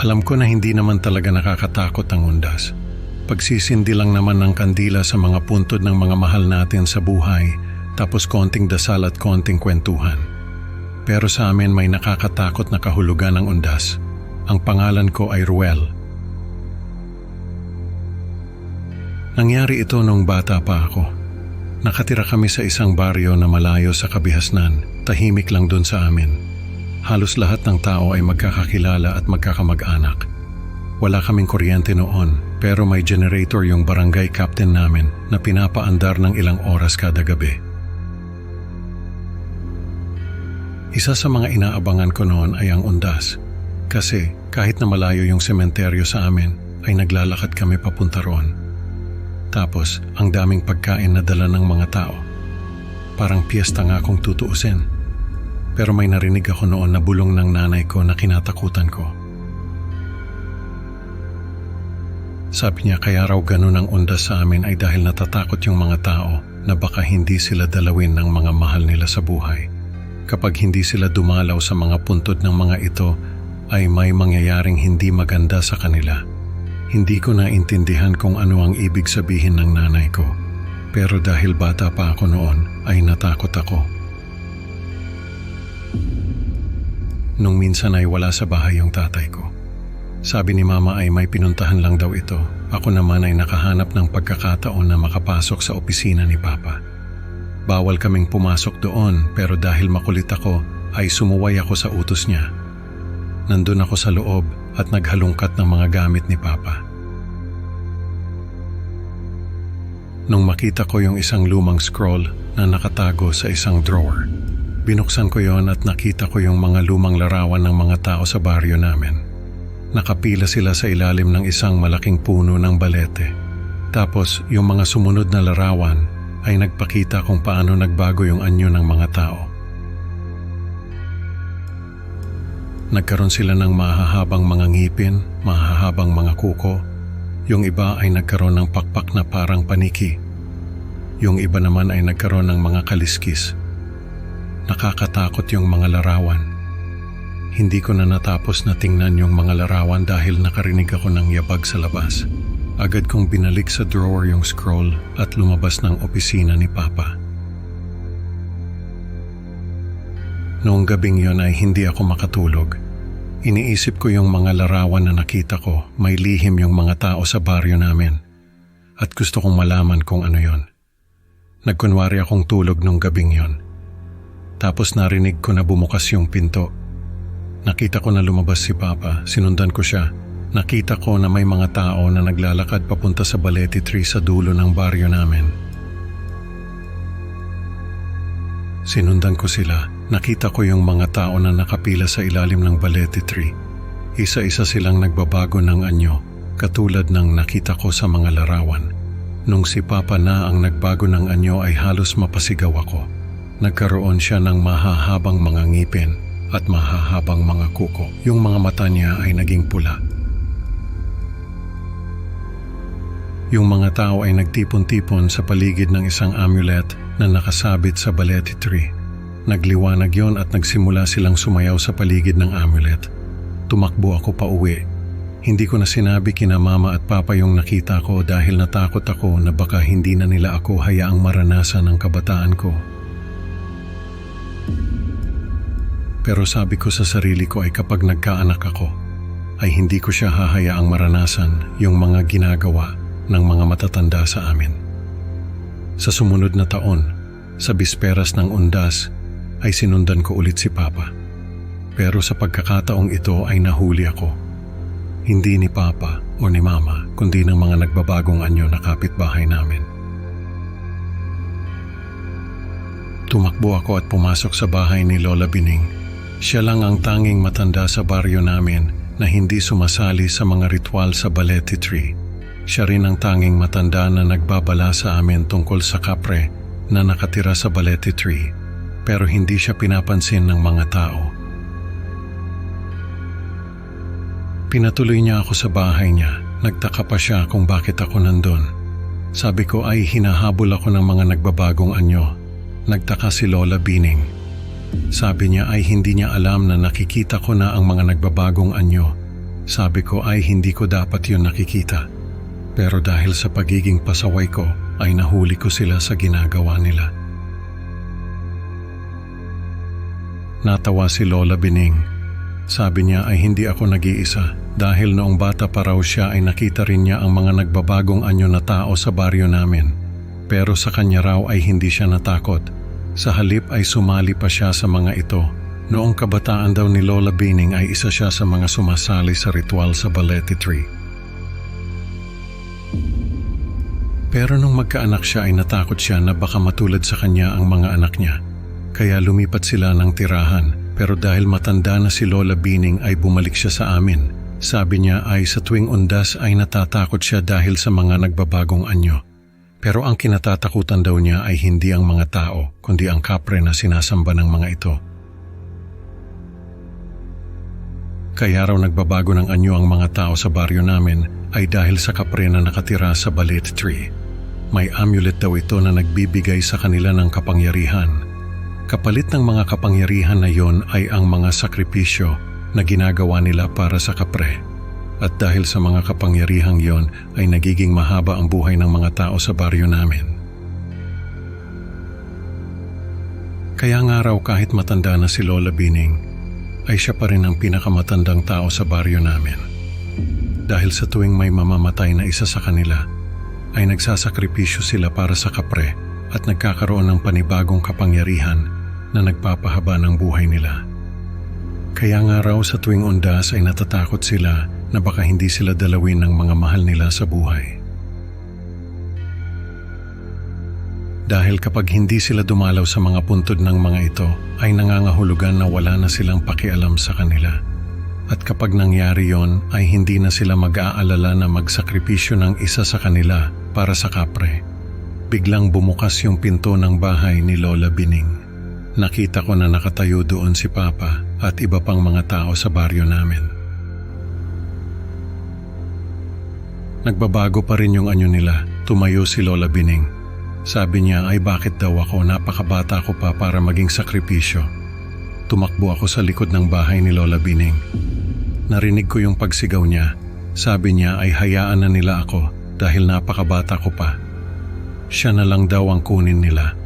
Alam ko na hindi naman talaga nakakatakot ang undas. Pagsisindi lang naman ng kandila sa mga puntod ng mga mahal natin sa buhay, tapos konting dasal at konting kwentuhan. Pero sa amin may nakakatakot na kahulugan ng undas. Ang pangalan ko ay Ruel. Nangyari ito nung bata pa ako. Nakatira kami sa isang baryo na malayo sa kabihasnan, tahimik lang dun sa amin. Halos lahat ng tao ay magkakakilala at magkakamag-anak. Wala kaming kuryente noon, pero may generator yung barangay captain namin na pinapaandar ng ilang oras kada gabi. Isa sa mga inaabangan ko noon ay ang undas. Kasi kahit na malayo yung sementeryo sa amin, ay naglalakad kami papunta roon. Tapos ang daming pagkain na dala ng mga tao. Parang piyesta nga kung tutuusin. Pero may narinig ako noon na bulong ng nanay ko na kinatakutan ko. Sabi niya kaya raw ganun ang undas sa amin ay dahil natatakot yung mga tao na baka hindi sila dalawin ng mga mahal nila sa buhay. Kapag hindi sila dumalaw sa mga puntod ng mga ito, ay may mangyayaring hindi maganda sa kanila. Hindi ko naintindihan kung ano ang ibig sabihin ng nanay ko. Pero dahil bata pa ako noon, ay natakot ako. Nung minsan ay wala sa bahay yung tatay ko. Sabi ni mama ay may pinuntahan lang daw ito. Ako naman ay nakahanap ng pagkakataon na makapasok sa opisina ni papa. Bawal kaming pumasok doon pero dahil makulit ako ay sumuway ako sa utos niya. Nandun ako sa loob at naghalungkat ng mga gamit ni papa. Nung makita ko yung isang lumang scroll na nakatago sa isang drawer, binuksan ko yon at nakita ko yung mga lumang larawan ng mga tao sa baryo namin. Nakapila sila sa ilalim ng isang malaking puno ng balete. Tapos yung mga sumunod na larawan ay nagpakita kung paano nagbago yung anyo ng mga tao. Nagkaroon sila ng mahahabang mga ngipin, mahahabang mga kuko. Yung iba ay nagkaroon ng pakpak na parang paniki. Yung iba naman ay nagkaroon ng mga kaliskis. Nakakatakot yung mga larawan. Hindi ko na natapos na tingnan yung mga larawan dahil nakarinig ako ng yabag sa labas. Agad kong binalik sa drawer yung scroll at lumabas ng opisina ni Papa. Noong gabing yon ay hindi ako makatulog. Iniisip ko yung mga larawan na nakita ko, may lihim yung mga tao sa baryo namin. At gusto kong malaman kung ano yon. Nagkunwari akong tulog nung gabing yon. Tapos narinig ko na bumukas yung pinto. Nakita ko na lumabas si Papa, sinundan ko siya. Nakita ko na may mga tao na naglalakad papunta sa balete tree sa dulo ng baryo namin. Sinundan ko sila. Nakita ko yung mga tao na nakapila sa ilalim ng balete tree. Isa-isa silang nagbabago ng anyo, katulad ng nakita ko sa mga larawan. Nung si Papa na ang nagbago ng anyo ay halos mapasigaw ako. Nagkaroon siya ng mahahabang mga ngipin at mahahabang mga kuko. Yung mga mata niya ay naging pula. Yung mga tao ay nagtipon-tipon sa paligid ng isang amulet na nakasabit sa balete tree. Nagliwanag yon at nagsimula silang sumayaw sa paligid ng amulet. Tumakbo ako pa uwi. Hindi ko na sinabi kina mama at papa yung nakita ko dahil natakot ako na baka hindi na nila ako hayaang maranasan ang kabataan ko. Pero sabi ko sa sarili ko ay kapag nagkaanak ako, ay hindi ko siya hahayaang maranasan yung mga ginagawa ng mga matatanda sa amin. Sa sumunod na taon, sa bisperas ng undas, ay sinundan ko ulit si Papa. Pero sa pagkakataong ito ay nahuli ako. Hindi ni Papa o ni Mama, kundi ng mga nagbabagong anyo na kapitbahay namin. Tumakbo ako at pumasok sa bahay ni Lola Bining. Siya lang ang tanging matanda sa baryo namin na hindi sumasali sa mga ritual sa balete tree. Siya rin ang tanging matanda na nagbabala sa amin tungkol sa kapre na nakatira sa balete tree, pero hindi siya pinapansin ng mga tao. Pinatuloy niya ako sa bahay niya. Nagtaka pa siya kung bakit ako nandun. Sabi ko ay hinahabol ako ng mga nagbabagong anyo. Nagtaka si Lola Bining. Sabi niya ay hindi niya alam na nakikita ko na ang mga nagbabagong anyo Sabi ko ay hindi ko dapat yun nakikita. Pero dahil sa pagiging pasaway ko ay nahuli ko sila sa ginagawa nila. Natawa si Lola Bining. Sabi niya ay hindi ako nag-iisa dahil noong bata pa raw siya ay nakita rin niya ang mga nagbabagong anyo na tao sa baryo namin. Pero sa kanya raw ay hindi siya natakot. Sa halip ay sumali pa siya sa mga ito. Noong kabataan daw ni Lola Bining ay isa siya sa mga sumasali sa ritual sa Balete Tree. Pero nung magkaanak siya ay natakot siya na baka matulad sa kanya ang mga anak niya. Kaya lumipat sila ng tirahan. Pero dahil matanda na si Lola Bining ay bumalik siya sa amin. Sabi niya ay sa tuwing undas ay natatakot siya dahil sa mga nagbabagong anyo. Pero ang kinatatakutan daw niya ay hindi ang mga tao, kundi ang kapre na sinasamba ng mga ito. Kaya raw nagbabago ng anyo ang mga tao sa baryo namin ay dahil sa kapre na nakatira sa Balete Tree. May amulet daw ito na nagbibigay sa kanila ng kapangyarihan. Kapalit ng mga kapangyarihan na yon ay ang mga sakripisyo na ginagawa nila para sa kapre. At dahil sa mga kapangyarihang yon ay nagiging mahaba ang buhay ng mga tao sa baryo namin. Kaya nga raw kahit matanda na si Lola Bining, ay siya pa rin ang pinakamatandang tao sa baryo namin. Dahil sa tuwing may mamamatay na isa sa kanila, ay nagsasakripisyo sila para sa kapre at nagkakaroon ng panibagong kapangyarihan na nagpapahaba ng buhay nila. Kaya nga raw sa tuwing undas ay natatakot sila na baka hindi sila dalawin ng mga mahal nila sa buhay. Dahil kapag hindi sila dumalaw sa mga puntod ng mga ito, ay nangangahulugan na wala na silang pakialam sa kanila. At kapag nangyari yon, ay hindi na sila mag-aalala na magsakripisyo ng isa sa kanila para sa kapre. Biglang bumukas yung pinto ng bahay ni Lola Bining. Nakita ko na nakatayo doon si Papa at iba pang mga tao sa baryo namin. Nagbabago pa rin yung anyo nila. Tumayo si Lola Bining. Sabi niya ay bakit daw ako, napakabata ko pa para maging sakripisyo. Tumakbo ako sa likod ng bahay ni Lola Bining. Narinig ko yung pagsigaw niya. Sabi niya ay hayaan na nila ako dahil napakabata ko pa. Siya na lang daw ang kunin nila.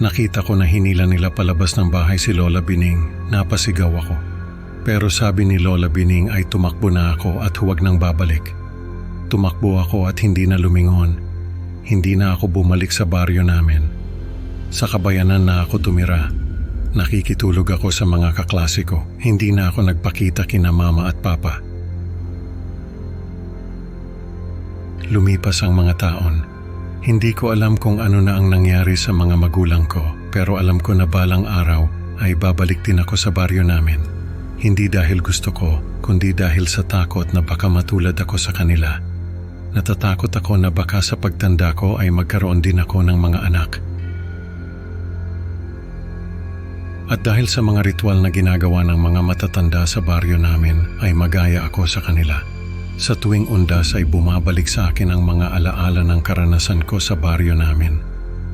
Nakita ko na hinila nila palabas ng bahay si Lola Bining. Napasigaw ako. Pero sabi ni Lola Bining ay tumakbo na ako at huwag nang babalik. Tumakbo ako at hindi na lumingon. Hindi na ako bumalik sa baryo namin. Sa kabayanan na ako tumira. Nakikitulog ako sa mga kaklase ko. Hindi na ako nagpakita kina Mama at Papa. Lumipas ang mga taon. Hindi ko alam kung ano na ang nangyari sa mga magulang ko, pero alam ko na balang araw ay babalik din ako sa baryo namin. Hindi dahil gusto ko, kundi dahil sa takot na baka matulad ako sa kanila. Natatakot ako na baka sa pagtanda ko ay magkaroon din ako ng mga anak. At dahil sa mga ritual na ginagawa ng mga matatanda sa baryo namin ay magaya ako sa kanila. Sa tuwing undas ay bumabalik sa akin ang mga alaala ng karanasan ko sa baryo namin.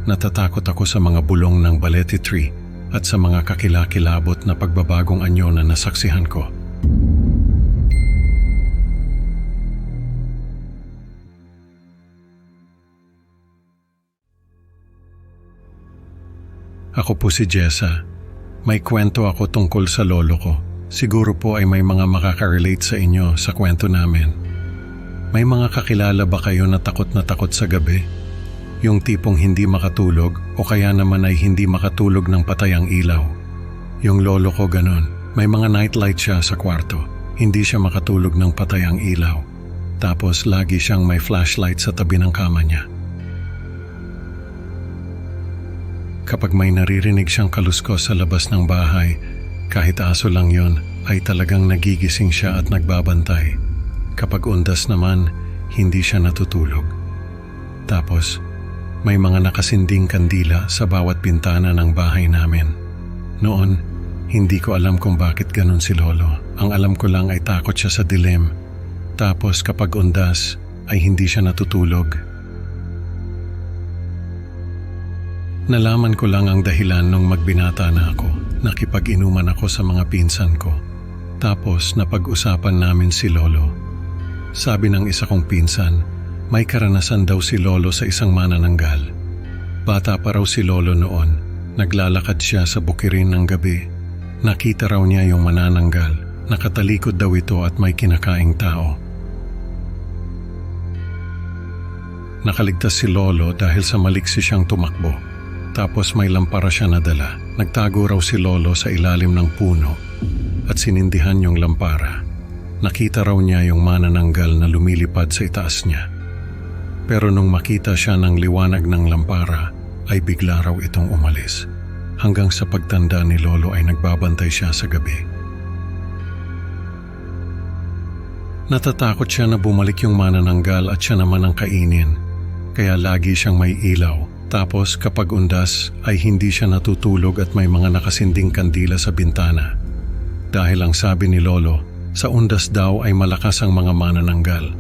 Natatakot ako sa mga bulong ng Balete Tree at sa mga kakilakilabot na pagbabagong anyo na nasaksihan ko. Ako po si Jessa. May kwento ako tungkol sa lolo ko. Siguro po ay may mga makaka-relate sa inyo sa kwento namin. May mga kakilala ba kayo na takot sa gabi? Yung tipong hindi makatulog o kaya naman ay hindi makatulog ng patay ang ilaw. Yung lolo ko ganon. May mga nightlight siya sa kwarto. Hindi siya makatulog ng patay ang ilaw. Tapos lagi siyang may flashlight sa tabi ng kama niya. Kapag may naririnig siyang kaluskos sa labas ng bahay, kahit aso lang yon, ay talagang nagigising siya at nagbabantay. Kapag undas naman, hindi siya natutulog. Tapos, may mga nakasinding kandila sa bawat bintana ng bahay namin. Noon, hindi ko alam kung bakit ganun si Lolo. Ang alam ko lang ay takot siya sa dilim. Tapos kapag undas, ay hindi siya natutulog. Nalaman ko lang ang dahilan nung magbinata na ako. Nakipag-inuman ako sa mga pinsan ko. Tapos napag-usapan namin si Lolo. Sabi ng isa kong pinsan, may karanasan daw si Lolo sa isang manananggal. Bata pa raw si Lolo noon. Naglalakad siya sa bukirin ng gabi. Nakita raw niya yung manananggal. Nakatalikod daw ito at may kinakaing tao. Nakaligtas si Lolo dahil sa maliksi siyang tumakbo. Tapos may lampara siya nadala. Nagtago raw si Lolo sa ilalim ng puno at sinindihan yung lampara. Nakita raw niya yung manananggal na lumilipad sa itaas niya. Pero nung makita siya ng liwanag ng lampara, ay bigla raw itong umalis. Hanggang sa pagtanda ni Lolo ay nagbabantay siya sa gabi. Natatakot siya na bumalik yung manananggal at siya naman ang kainin. Kaya lagi siyang may ilaw. Tapos kapag undas ay hindi siya natutulog at may mga nakasinding kandila sa bintana. Dahil ang sabi ni Lolo, sa undas daw ay malakas ang mga manananggal.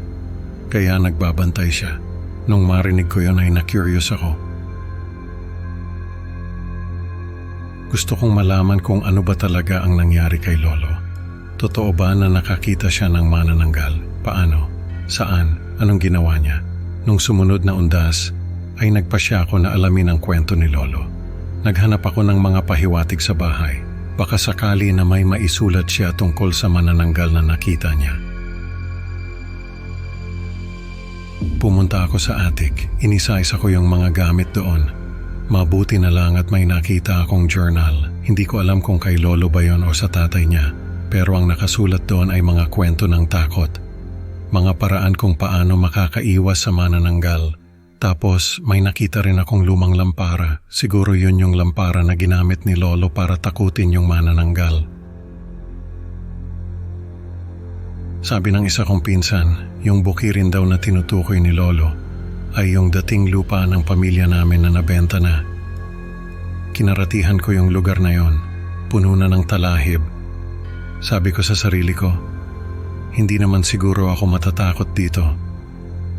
Kaya nagbabantay siya. Nung marinig ko yun ay na-curious ako. Gusto kong malaman kung ano ba talaga ang nangyari kay Lolo. Totoo ba na nakakita siya ng manananggal? Paano? Saan? Anong ginawa niya? Nung sumunod na undas, ay nagpasya ako na alamin ang kwento ni Lolo. Naghanap ako ng mga pahiwatig sa bahay. Baka sakali na may maisulat siya tungkol sa manananggal na nakita niya. Pumunta ako sa attic. Inisaysa ko yung mga gamit doon. Mabuti na lang at may nakita akong journal. Hindi ko alam kung kay Lolo ba yon o sa tatay niya. Pero ang nakasulat doon ay mga kwento ng takot. Mga paraan kung paano makakaiwas sa manananggal. Tapos may nakita rin akong lumang lampara. Siguro yun yung lampara na ginamit ni Lolo para takutin yung manananggal. Sabi ng isa kong pinsan, yung bukirin daw na tinutukoy ni Lolo ay yung dating lupa ng pamilya namin na nabenta na. Kinaratihan ko yung lugar na yon, puno na ng talahib. Sabi ko sa sarili ko, hindi naman siguro ako matatakot dito.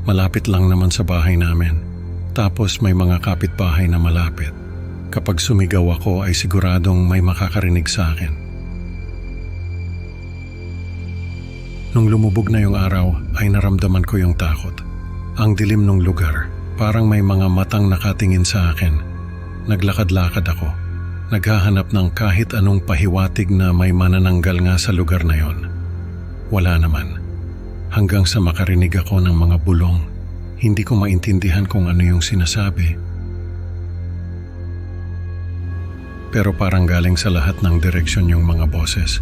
Malapit lang naman sa bahay namin. Tapos may mga kapitbahay na malapit. Kapag sumigaw ako ay siguradong may makakarinig sa akin. Nung lumubog na yung araw ay naramdaman ko yung takot. Ang dilim ng lugar, parang may mga matang nakatingin sa akin. Naglakad-lakad ako. Naghahanap ng kahit anong pahiwatig na may manananggal nga sa lugar na yon. Wala naman. Hanggang sa makarinig ako ng mga bulong. Hindi ko maintindihan kung ano yung sinasabi. Pero parang galing sa lahat ng direksyon yung mga boses.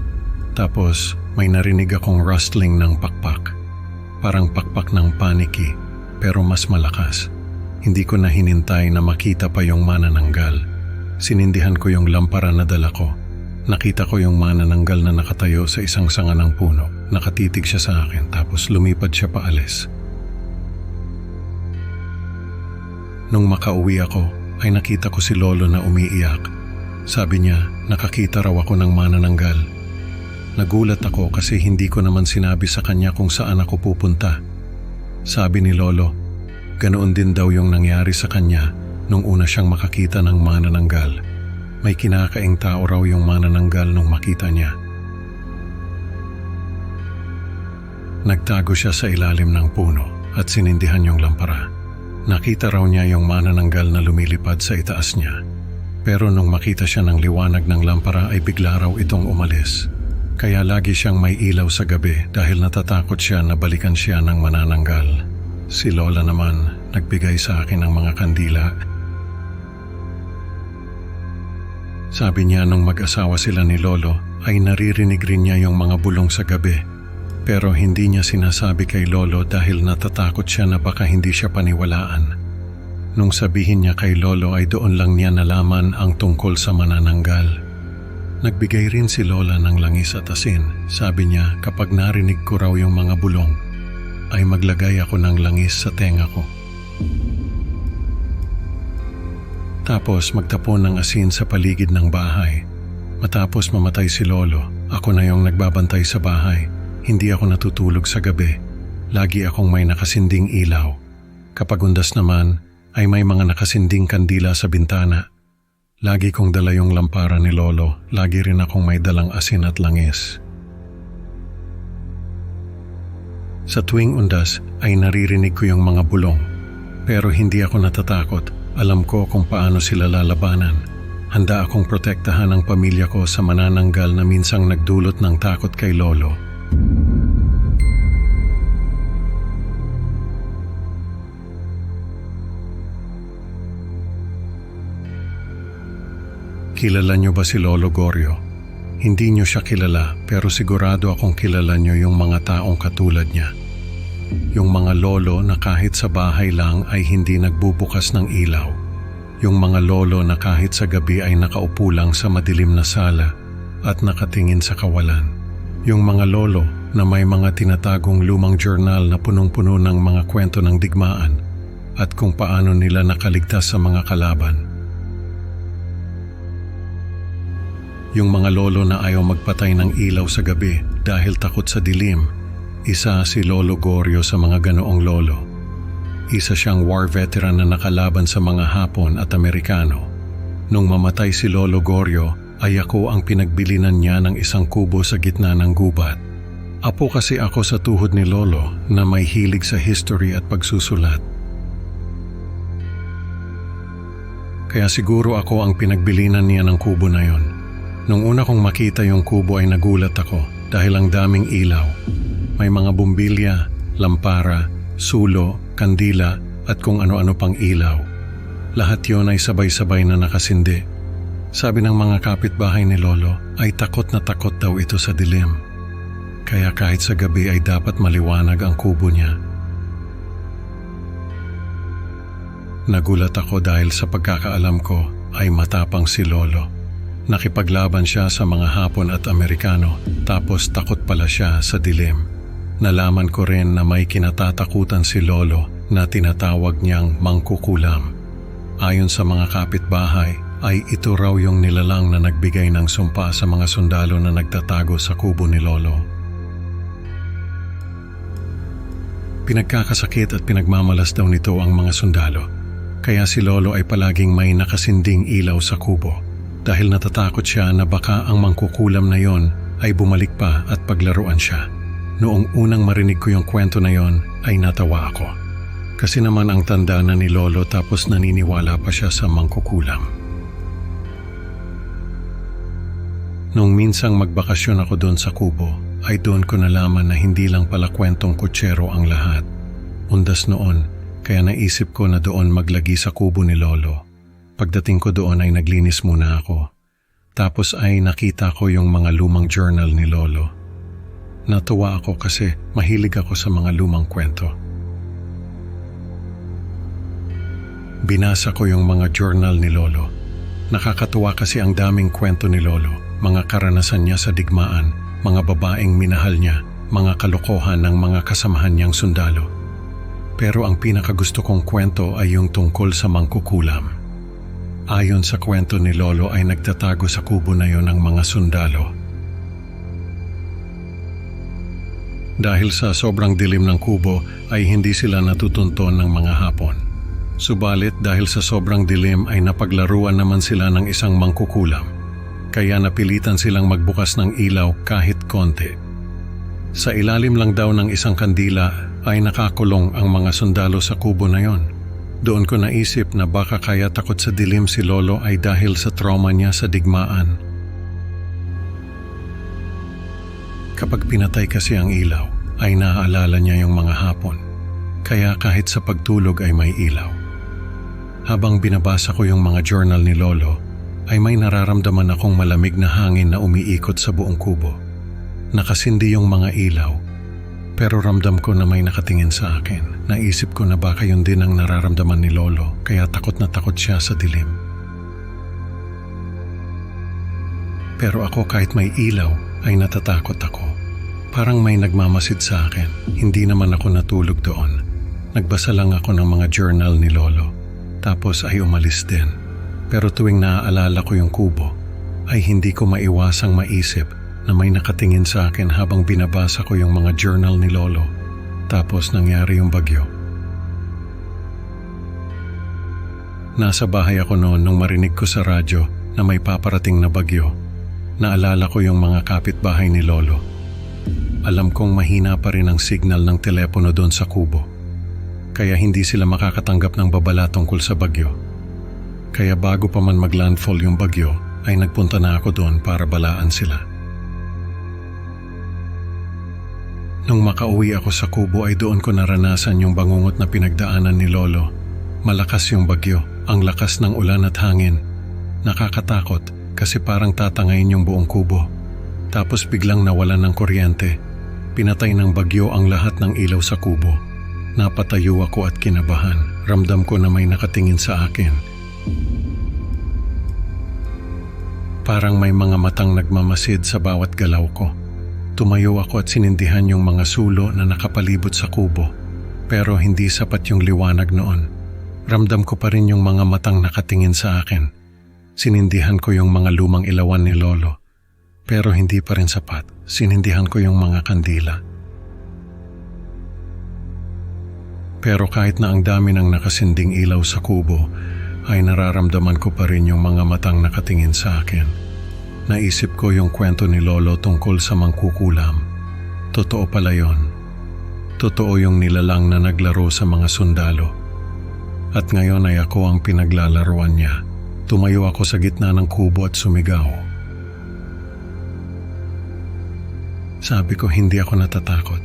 Tapos may narinig akong rustling ng pakpak. Parang pakpak ng paniki, pero mas malakas. Hindi ko na hinintay na makita pa yung manananggal. Sinindihan ko yung lampara na dala ko. Nakita ko yung manananggal na nakatayo sa isang sanga ng puno. Nakatitig siya sa akin tapos lumipad siya paalis. Nung makauwi ako, ay nakita ko si Lolo na umiiyak. Sabi niya, nakakita raw ako ng manananggal. Nagulat ako kasi hindi ko naman sinabi sa kanya kung saan ako pupunta. Sabi ni Lolo, ganoon din daw yung nangyari sa kanya nung una siyang makakita ng manananggal. May kinakaing tao raw yung manananggal nung makita niya. Nagtago siya sa ilalim ng puno at sinindihan yung lampara. Nakita raw niya yung manananggal na lumilipad sa itaas niya. Pero nung makita siya ng liwanag ng lampara ay bigla raw itong umalis. Kaya lagi siyang may ilaw sa gabi dahil natatakot siya na balikan siya ng manananggal. Si Lola naman nagbigay sa akin ng mga kandila. Sabi niya nung mag-asawa sila ni Lolo ay naririnig rin niya yung mga bulong sa gabi. Pero hindi niya sinasabi kay Lolo dahil natatakot siya na baka hindi siya paniwalaan. Nung sabihin niya kay Lolo ay doon lang niya nalaman ang tungkol sa manananggal. Nagbigay rin si Lola ng langis at asin. Sabi niya kapag narinig ko raw yung mga bulong, ay maglagay ako ng langis sa tenga ko. Tapos magtapon ng asin sa paligid ng bahay. Matapos mamatay si Lolo, ako na yung nagbabantay sa bahay. Hindi ako natutulog sa gabi. Lagi akong may nakasinding ilaw. Kapag undas naman, ay may mga nakasinding kandila sa bintana. Lagi kong dala yung lampara ni Lolo, lagi rin akong may dalang asin at langis. Sa tuwing undas ay naririnig ko yung mga bulong. Pero hindi ako natatakot. Alam ko kung paano sila lalabanan. Handa akong protektahan ang pamilya ko sa manananggal na minsang nagdulot ng takot kay Lolo. Kilala niyo ba si Lolo Goryo? Hindi niyo siya kilala pero sigurado akong kilala niyo yung mga taong katulad niya. Yung mga lolo na kahit sa bahay lang ay hindi nagbubukas ng ilaw. Yung mga lolo na kahit sa gabi ay nakaupo lang sa madilim na sala at nakatingin sa kawalan. Yung mga lolo na may mga tinatagong lumang journal na punong-puno ng mga kwento ng digmaan at kung paano nila nakaligtas sa mga kalaban. Yung mga lolo na ayaw magpatay ng ilaw sa gabi dahil takot sa dilim. Isa si Lolo Goryo sa mga ganoong lolo. Isa siyang war veteran na nakalaban sa mga Hapon at Amerikano. Nung mamatay si Lolo Goryo, ay ako ang pinagbilinan niya ng isang kubo sa gitna ng gubat. Apo kasi ako sa tuhod ni Lolo na may hilig sa history at pagsusulat. Kaya siguro ako ang pinagbilinan niya ng kubo na yon. Nung una kong makita yung kubo ay nagulat ako dahil ang daming ilaw. May mga bumbilya, lampara, sulo, kandila at kung ano-ano pang ilaw. Lahat yon ay sabay-sabay na nakasindi. Sabi ng mga kapitbahay ni Lolo ay takot na takot daw ito sa dilim. Kaya kahit sa gabi ay dapat maliwanag ang kubo niya. Nagulat ako dahil sa pagkakaalam ko ay matapang si Lolo. Nakipaglaban siya sa mga Hapon at Amerikano tapos takot pala siya sa dilim. Nalaman ko rin na may kinatatakutan si Lolo na tinatawag niyang mangkukulam. Ayon sa mga kapitbahay ay ito raw yung nilalang na nagbigay ng sumpa sa mga sundalo na nagtatago sa kubo ni Lolo. Pinagkakasakit at pinagmamalas daw nito ang mga sundalo. Kaya si Lolo ay palaging may nakasinding ilaw sa kubo. Dahil natatakot siya na baka ang mangkukulam na yon ay bumalik pa at paglaruan siya. Noong unang marinig ko yung kwento na yon ay natawa ako. Kasi naman ang tanda na ni Lolo tapos naniniwala pa siya sa mangkukulam. Nung minsang magbakasyon ako doon sa kubo, ay doon ko nalaman na hindi lang pala kwentong kutsero ang lahat. Undas noon, kaya naisip ko na doon maglagi sa kubo ni Lolo. Pagdating ko doon ay naglinis muna ako. Tapos ay nakita ko yung mga lumang journal ni Lolo. Natuwa ako kasi mahilig ako sa mga lumang kwento. Binasa ko yung mga journal ni Lolo. Nakakatuwa kasi ang daming kwento ni Lolo. Mga karanasan niya sa digmaan, mga babaeng minahal niya, mga kalokohan ng mga kasamahan niyang sundalo. Pero ang pinakagusto kong kwento ay yung tungkol sa mangkukulam. Ayon sa kwento ni Lolo ay nagtatago sa kubo na yon ang mga sundalo. Dahil sa sobrang dilim ng kubo ay hindi sila natutunton ng mga Hapon. Subalit dahil sa sobrang dilim ay napaglaruan naman sila ng isang mangkukulam. Kaya napilitan silang magbukas ng ilaw kahit konti. Sa ilalim lang daw ng isang kandila ay nakakulong ang mga sundalo sa kubo na yon. Doon ko naisip na baka kaya takot sa dilim si Lolo ay dahil sa trauma niya sa digmaan. Kapag pinatay kasi ang ilaw, ay naaalala niya yung mga Hapon. Kaya kahit sa pagtulog ay may ilaw. Habang binabasa ko yung mga journal ni Lolo, ay may nararamdaman akong malamig na hangin na umiikot sa buong kubo. Nakasindi yung mga ilaw. Pero ramdam ko na may nakatingin sa akin. Naisip ko na baka yun din ang nararamdaman ni Lolo, kaya takot na takot siya sa dilim. Pero ako kahit may ilaw, ay natatakot ako. Parang may nagmamasid sa akin. Hindi naman ako natulog doon. Nagbasa lang ako ng mga journal ni Lolo. Tapos ay umalis din. Pero tuwing naaalala ko yung kubo, ay hindi ko maiwasang maisip na may nakatingin sa akin habang binabasa ko yung mga journal ni Lolo. Tapos nangyari yung bagyo. Nasa bahay ako noon nung marinig ko sa radyo na may paparating na bagyo. Naalala ko yung mga kapitbahay ni Lolo. Alam kong mahina pa rin ang signal ng telepono doon sa kubo. Kaya hindi sila makakatanggap ng babala tungkol sa bagyo. Kaya bago pa man maglandfall yung bagyo, ay nagpunta na ako doon para balaan sila. Nung makauwi ako sa kubo ay doon ko naranasan yung bangungot na pinagdaanan ni Lolo. Malakas yung bagyo, ang lakas ng ulan at hangin. Nakakatakot kasi parang tatangayin yung buong kubo. Tapos biglang nawalan ng kuryente. Pinatay ng bagyo ang lahat ng ilaw sa kubo. Napatayo ako at kinabahan. Ramdam ko na may nakatingin sa akin. Parang may mga matang nagmamasid sa bawat galaw ko. Tumayo ako at sinindihan yung mga sulo na nakapalibot sa kubo. Pero hindi sapat yung liwanag noon. Ramdam ko pa rin yung mga matang nakatingin sa akin. Sinindihan ko yung mga lumang ilawan ni Lolo. Pero hindi pa rin sapat. Sinindihan ko yung mga kandila. Pero kahit na ang dami ng nakasinding ilaw sa kubo, ay nararamdaman ko pa rin yung mga matang nakatingin sa akin. Naisip ko yung kwento ni Lolo tungkol sa mangkukulam. Totoo pala yon. Totoo yung nilalang na naglaro sa mga sundalo. At ngayon ay ako ang pinaglalaruan niya. Tumayo ako sa gitna ng kubo at sumigaw. Sabi ko hindi ako natatakot.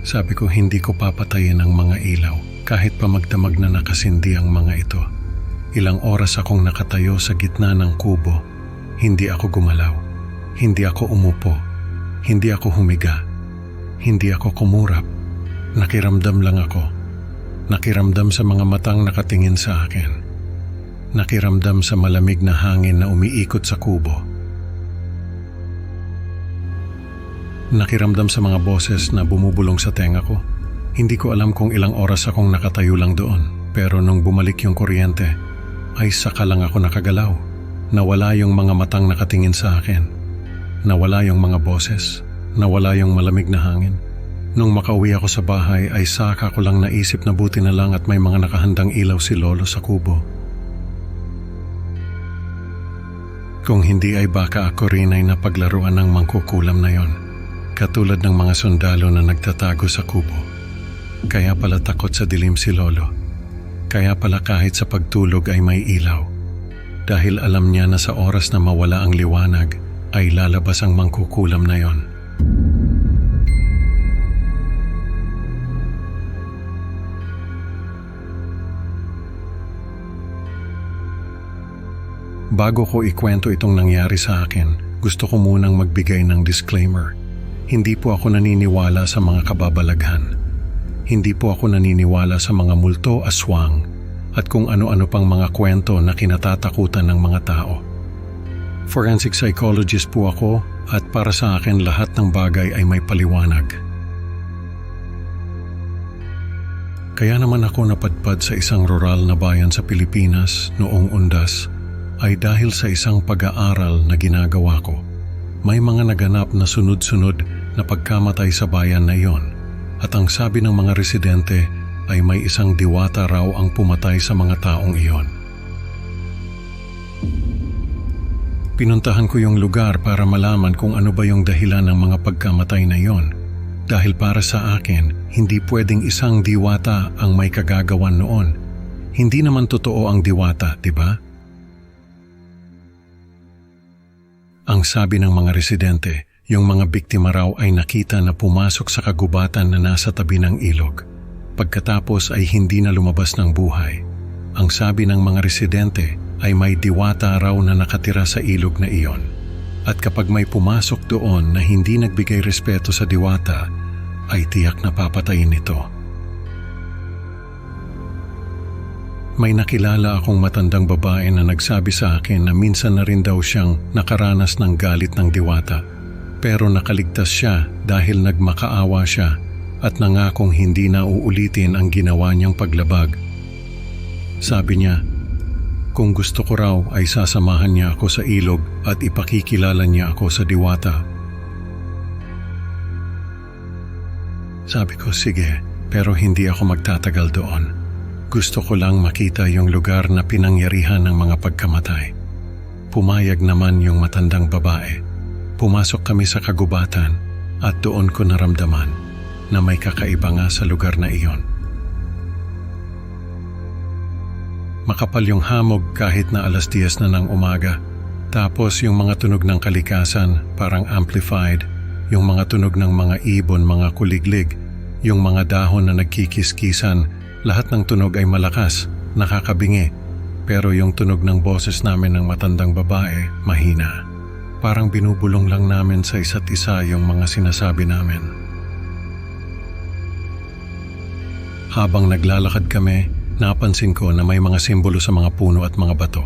Sabi ko hindi ko papatayin ang mga ilaw kahit pa magdamag na nakasindi ang mga ito. Ilang oras akong nakatayo sa gitna ng kubo. Hindi ako gumalaw. Hindi ako umupo. Hindi ako humiga. Hindi ako kumurap. Nakiramdam lang ako. Nakiramdam sa mga matang nakatingin sa akin. Nakiramdam sa malamig na hangin na umiikot sa kubo. Nakiramdam sa mga boses na bumubulong sa tenga ko. Hindi ko alam kung ilang oras akong nakatayo lang doon. Pero nung bumalik yung kuryente, ay saka lang ako nakagalaw. Nawala yung mga matang nakatingin sa akin. Nawala yung mga boses. Nawala yung malamig na hangin. Nung makauwi ako sa bahay ay saka ko lang naisip na buti na lang at may mga nakahandang ilaw si Lolo sa kubo. Kung hindi ay baka ako rin ay napaglaruan ng mangkukulam na yon. Katulad ng mga sundalo na nagtatago sa kubo. Kaya pala takot sa dilim si Lolo. Kaya pala kahit sa pagtulog ay may ilaw. Dahil alam niya na sa oras na mawala ang liwanag ay lalabas ang mangkukulam na yon. Bago ko ikwento itong nangyari sa akin, gusto ko munang magbigay ng disclaimer. Hindi po ako naniniwala sa mga kababalaghan. Hindi po ako naniniwala sa mga multo, aswang, at kung ano-ano pang mga kwento na kinatatakutan ng mga tao. Forensic psychologist po ako at para sa akin lahat ng bagay ay may paliwanag. Kaya naman ako napadpad sa isang rural na bayan sa Pilipinas noong undas ay dahil sa isang pag-aaral na ginagawa ko. May mga naganap na sunod-sunod na pagkamatay sa bayan na iyon at ang sabi ng mga residente ay may isang diwata raw ang pumatay sa mga taong iyon. Pinuntahan ko yung lugar para malaman kung ano ba yung dahilan ng mga pagkamatay na iyon. Dahil para sa akin, hindi pwedeng isang diwata ang may kagagawan noon. Hindi naman totoo ang diwata, di ba? Ang sabi ng mga residente, yung mga biktima raw ay nakita na pumasok sa kagubatan na nasa tabi ng ilog. Pagkatapos ay hindi na lumabas ng buhay. Ang sabi ng mga residente ay may diwata raw na nakatira sa ilog na iyon. At kapag may pumasok doon na hindi nagbigay respeto sa diwata, ay tiyak na papatayin ito. May nakilala akong matandang babae na nagsabi sa akin na minsan na rin daw siyang nakaranas ng galit ng diwata. Pero nakaligtas siya dahil nagmakaawa siya at nangakong hindi na uulitin ang ginawa niyang paglabag. Sabi niya, kung gusto ko raw ay sasamahan niya ako sa ilog at ipakikilala niya ako sa diwata. Sabi ko, sige, pero hindi ako magtatagal doon. Gusto ko lang makita yung lugar na pinangyarihan ng mga pagkamatay. Pumayag naman yung matandang babae. Pumasok kami sa kagubatan at doon ko naramdaman na may kakaiba nga sa lugar na iyon. Makapal yung hamog kahit na 10:00 na ng umaga. Tapos yung mga tunog ng kalikasan parang amplified. Yung mga tunog ng mga ibon, mga kuliglig. Yung mga dahon na nagkikiskisan. Lahat ng tunog ay malakas, nakakabingi. Pero yung tunog ng boses namin ng matandang babae, mahina. Parang binubulong lang namin sa isa't isa yung mga sinasabi namin. Habang naglalakad kami, napansin ko na may mga simbolo sa mga puno at mga bato.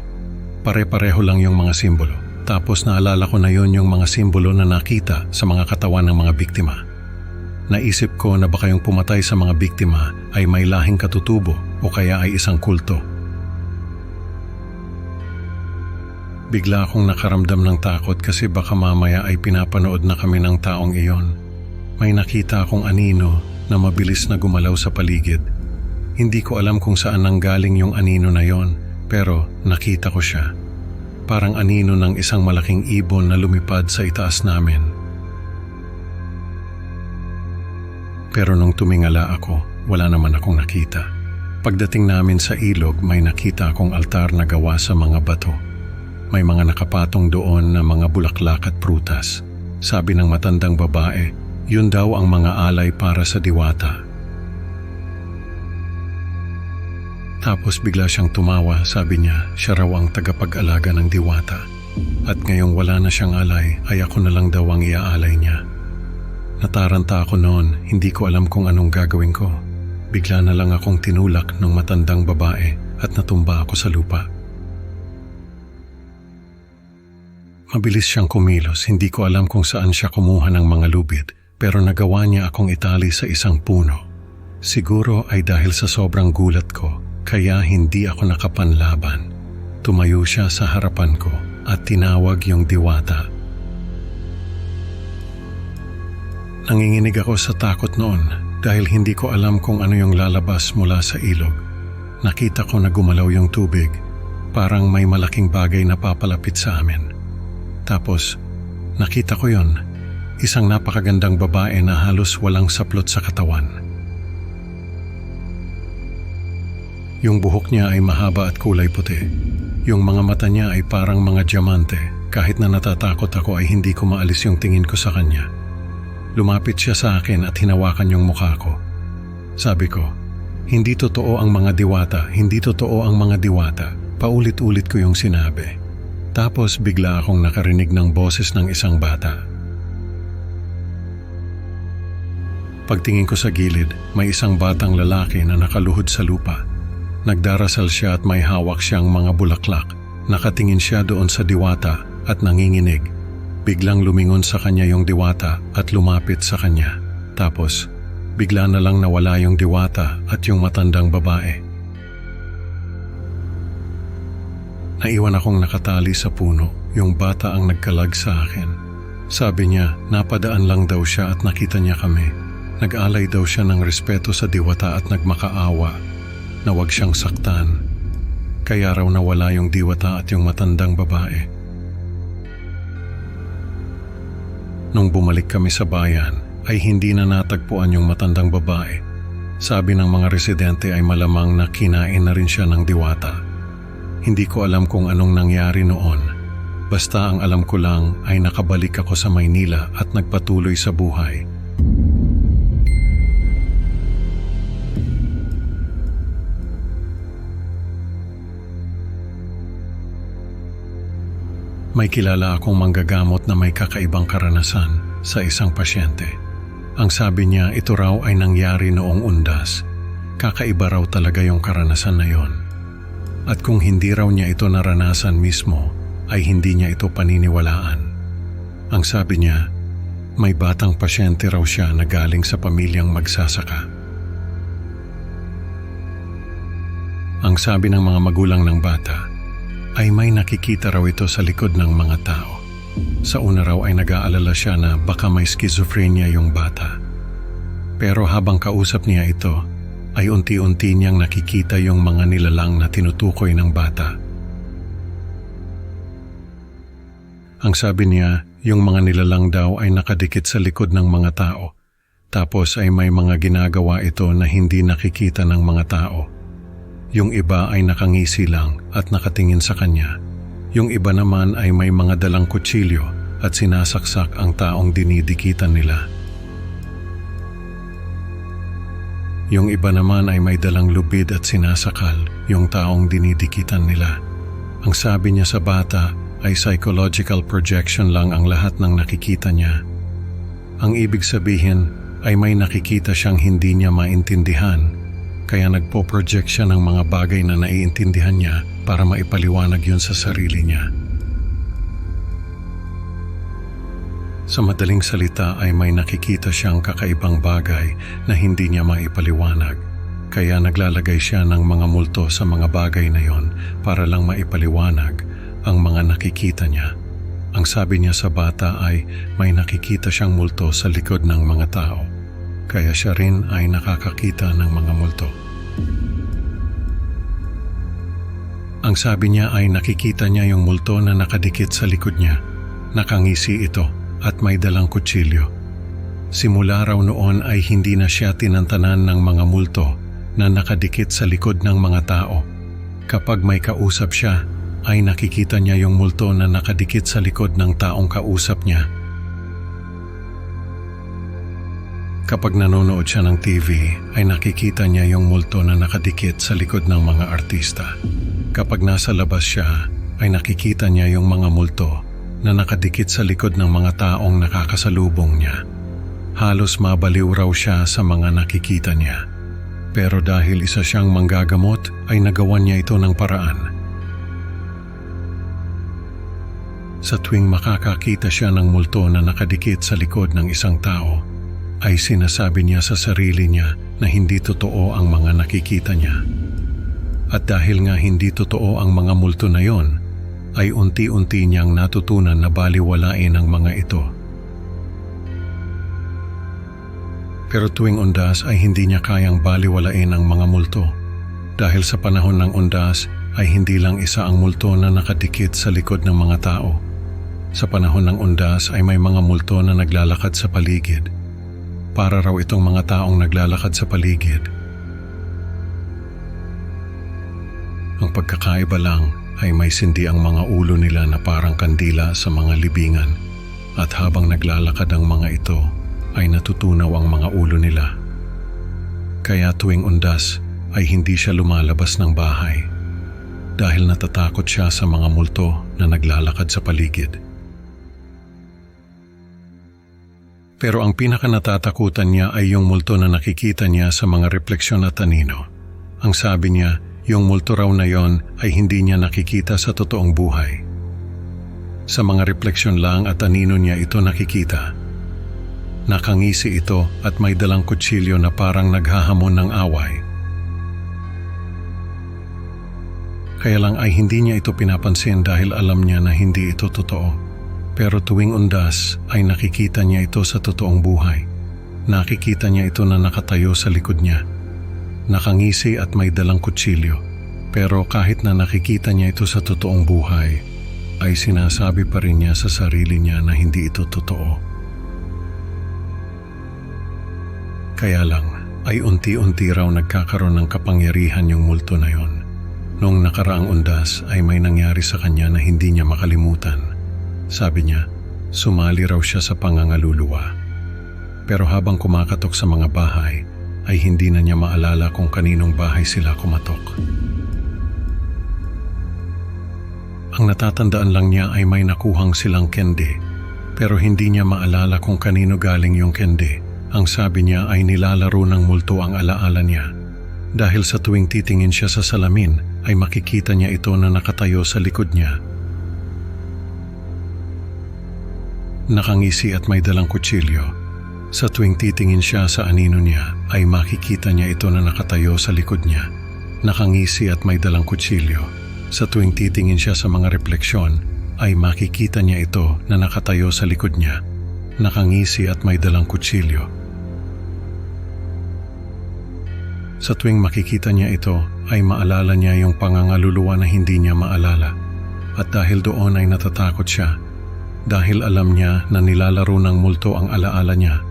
Pare-pareho lang yung mga simbolo. Tapos naalala ko na yun yung mga simbolo na nakita sa mga katawan ng mga biktima. Naisip ko na baka yung pumatay sa mga biktima ay may lahing katutubo o kaya ay isang kulto. Bigla akong nakaramdam ng takot kasi baka mamaya ay pinapanood na kami ng taong iyon. May nakita akong anino na mabilis na gumalaw sa paligid. Hindi ko alam kung saan nanggaling yung anino na yon, pero nakita ko siya. Parang anino ng isang malaking ibon na lumipad sa itaas namin. Pero nung tumingala ako, wala naman akong nakita. Pagdating namin sa ilog, may nakita akong altar na gawa sa mga bato. May mga nakapatong doon na mga bulaklak at prutas. Sabi ng matandang babae, yun daw ang mga alay para sa diwata. Tapos bigla siyang tumawa, sabi niya, siya raw ang tagapag-alaga ng diwata. At ngayong wala na siyang alay, ay ako na lang daw ang iaalay niya. Nataranta ako noon, hindi ko alam kung anong gagawin ko. Bigla na lang akong tinulak ng matandang babae at natumba ako sa lupa. Mabilis siyang kumilos, hindi ko alam kung saan siya kumuha ng mga lubid, pero nagawa niya akong itali sa isang puno. Siguro ay dahil sa sobrang gulat ko, kaya hindi ako nakapanlaban. Tumayo siya sa harapan ko at tinawag yung diwata. Nanginginig ako sa takot noon dahil hindi ko alam kung ano yung lalabas mula sa ilog. Nakita ko na gumalaw yung tubig, parang may malaking bagay na papalapit sa amin. Tapos, nakita ko yon, isang napakagandang babae na halos walang saplot sa katawan. Yung buhok niya ay mahaba at kulay puti. Yung mga mata niya ay parang mga diamante. Kahit na natatakot ako ay hindi ko maalis yung tingin ko sa kanya. Lumapit siya sa akin at hinawakan yung mukha ko. Sabi ko, hindi totoo ang mga diwata, hindi totoo ang mga diwata. Paulit-ulit ko yung sinabi. Tapos bigla akong nakarinig ng boses ng isang bata. Pagtingin ko sa gilid, may isang batang lalaki na nakaluhod sa lupa. Nagdarasal siya at may hawak siyang mga bulaklak. Nakatingin siya doon sa diwata at nanginginig. Biglang lumingon sa kanya yung diwata at lumapit sa kanya. Tapos, bigla na lang nawala yung diwata at yung matandang babae. Naiwan akong nakatali sa puno, yung bata ang nagkalag sa akin. Sabi niya, napadaan lang daw siya at nakita niya kami. Nag-alay daw siya ng respeto sa diwata at nagmakaawa na huwag siyang saktan. Kaya raw nawala yung diwata at yung matandang babae. Nung bumalik kami sa bayan, ay hindi na natagpuan yung matandang babae. Sabi ng mga residente ay malamang na kinain na rin siya ng diwata. Hindi ko alam kung anong nangyari noon. Basta ang alam ko lang ay nakabalik ako sa Maynila at nagpatuloy sa buhay. May kilala akong manggagamot na may kakaibang karanasan sa isang pasyente. Ang sabi niya, ito raw ay nangyari noong undas. Kakaiba raw talaga yung karanasan na yon. At kung hindi raw niya ito naranasan mismo, ay hindi niya ito paniniwalaan. Ang sabi niya, may batang pasyente raw siya na galing sa pamilyang magsasaka. Ang sabi ng mga magulang ng bata, ay may nakikita raw ito sa likod ng mga tao. Sa una raw ay nag-aalala siya na baka may schizophrenia yung bata. Pero habang kausap niya ito, ay unti-unti niyang nakikita yung mga nilalang na tinutukoy ng bata. Ang sabi niya, yung mga nilalang daw ay nakadikit sa likod ng mga tao. Tapos ay may mga ginagawa ito na hindi nakikita ng mga tao. Yung iba ay nakangisi lang at nakatingin sa kanya. Yung iba naman ay may mga dalang kutsilyo at sinasaksak ang taong dinidikitan nila. Yung iba naman ay may dalang lubid at sinasakal yung taong dinidikitan nila. Ang sabi niya sa bata ay psychological projection lang ang lahat ng nakikita niya. Ang ibig sabihin ay may nakikita siyang hindi niya maintindihan, kaya nagpo-project siya ng mga bagay na naiintindihan niya para maipaliwanag yun sa sarili niya. Sa madaling salita ay may nakikita siyang kakaibang bagay na hindi niya maipaliwanag, kaya naglalagay siya ng mga multo sa mga bagay na yon para lang maipaliwanag ang mga nakikita niya. Ang sabi niya sa bata ay may nakikita siyang multo sa likod ng mga tao, kaya siya rin ay nakakakita ng mga multo. Ang sabi niya ay nakikita niya yung multo na nakadikit sa likod niya. Nakangisi ito at may dalang kutsilyo. Simula raw noon ay hindi na siya tinantanan ng mga multo na nakadikit sa likod ng mga tao. Kapag may kausap siya, ay nakikita niya yung multo na nakadikit sa likod ng taong kausap niya. Kapag nanonood siya ng TV, ay nakikita niya yung multo na nakadikit sa likod ng mga artista. Kapag nasa labas siya, ay nakikita niya yung mga multo na nakadikit sa likod ng mga taong nakakasalubong niya. Halos mabaliw raw siya sa mga nakikita niya. Pero dahil isa siyang manggagamot, ay nagawan niya ito ng paraan. Sa tuwing makakakita siya ng multo na nakadikit sa likod ng isang tao, ay sinasabi niya sa sarili niya na hindi totoo ang mga nakikita niya. At dahil nga hindi totoo ang mga multo na yon, ay unti-unti niyang natutunan na baliwalain ang mga ito. Pero tuwing undas ay hindi niya kayang baliwalain ang mga multo. Dahil sa panahon ng undas ay hindi lang isa ang multo na nakadikit sa likod ng mga tao. Sa panahon ng undas ay may mga multo na naglalakad sa paligid. Para raw itong mga taong naglalakad sa paligid. Ang pagkakaiba lang ay may sindi ang mga ulo nila na parang kandila sa mga libingan, at habang naglalakad ang mga ito ay natutunaw ang mga ulo nila. Kaya tuwing undas ay hindi siya lumalabas ng bahay dahil natatakot siya sa mga multo na naglalakad sa paligid. Pero ang pinakanatatakutan niya ay yung multo na nakikita niya sa mga refleksyon at anino. Ang sabi niya, yung multo raw na yon ay hindi niya nakikita sa totoong buhay. Sa mga refleksyon lang at anino niya ito nakikita. Nakangisi ito at may dalang kutsilyo na parang naghahamon ng away. Kaya lang ay hindi niya ito pinapansin dahil alam niya na hindi ito totoo. Pero tuwing undas ay nakikita niya ito sa totoong buhay. Nakikita niya ito na nakatayo sa likod niya. Nakangisi at may dalang kutsilyo. Pero kahit na nakikita niya ito sa totoong buhay, ay sinasabi pa rin niya sa sarili niya na hindi ito totoo. Kaya lang ay unti-unti raw nagkakaroon ng kapangyarihan yung multo na yon. Noong nakaraang undas ay may nangyari sa kanya na hindi niya makalimutan. Sabi niya, sumali raw siya sa pangangaluluwa. Pero habang kumakatok sa mga bahay, ay hindi na niya maalala kung kaninong bahay sila kumatok. Ang natatandaan lang niya ay may nakuhang silang kende, pero hindi niya maalala kung kanino galing yung kende. Ang sabi niya ay nilalaro ng multo ang alaala niya. Dahil sa tuwing titingin siya sa salamin, ay makikita niya ito na nakatayo sa likod niya. Nakangisi at may dalang kutsilyo. Sa tuwing titingin siya sa anino niya, ay makikita niya ito na nakatayo sa likod niya. Nakangisi at may dalang kutsilyo. Sa tuwing titingin siya sa mga refleksyon, ay makikita niya ito na nakatayo sa likod niya. Nakangisi at may dalang kutsilyo. Sa tuwing makikita niya ito ay maalala niya yung pangangaluluwa na hindi niya maalala. At dahil doon ay natatakot siya. Dahil alam niya na nilalaro ng multo ang alaala niya,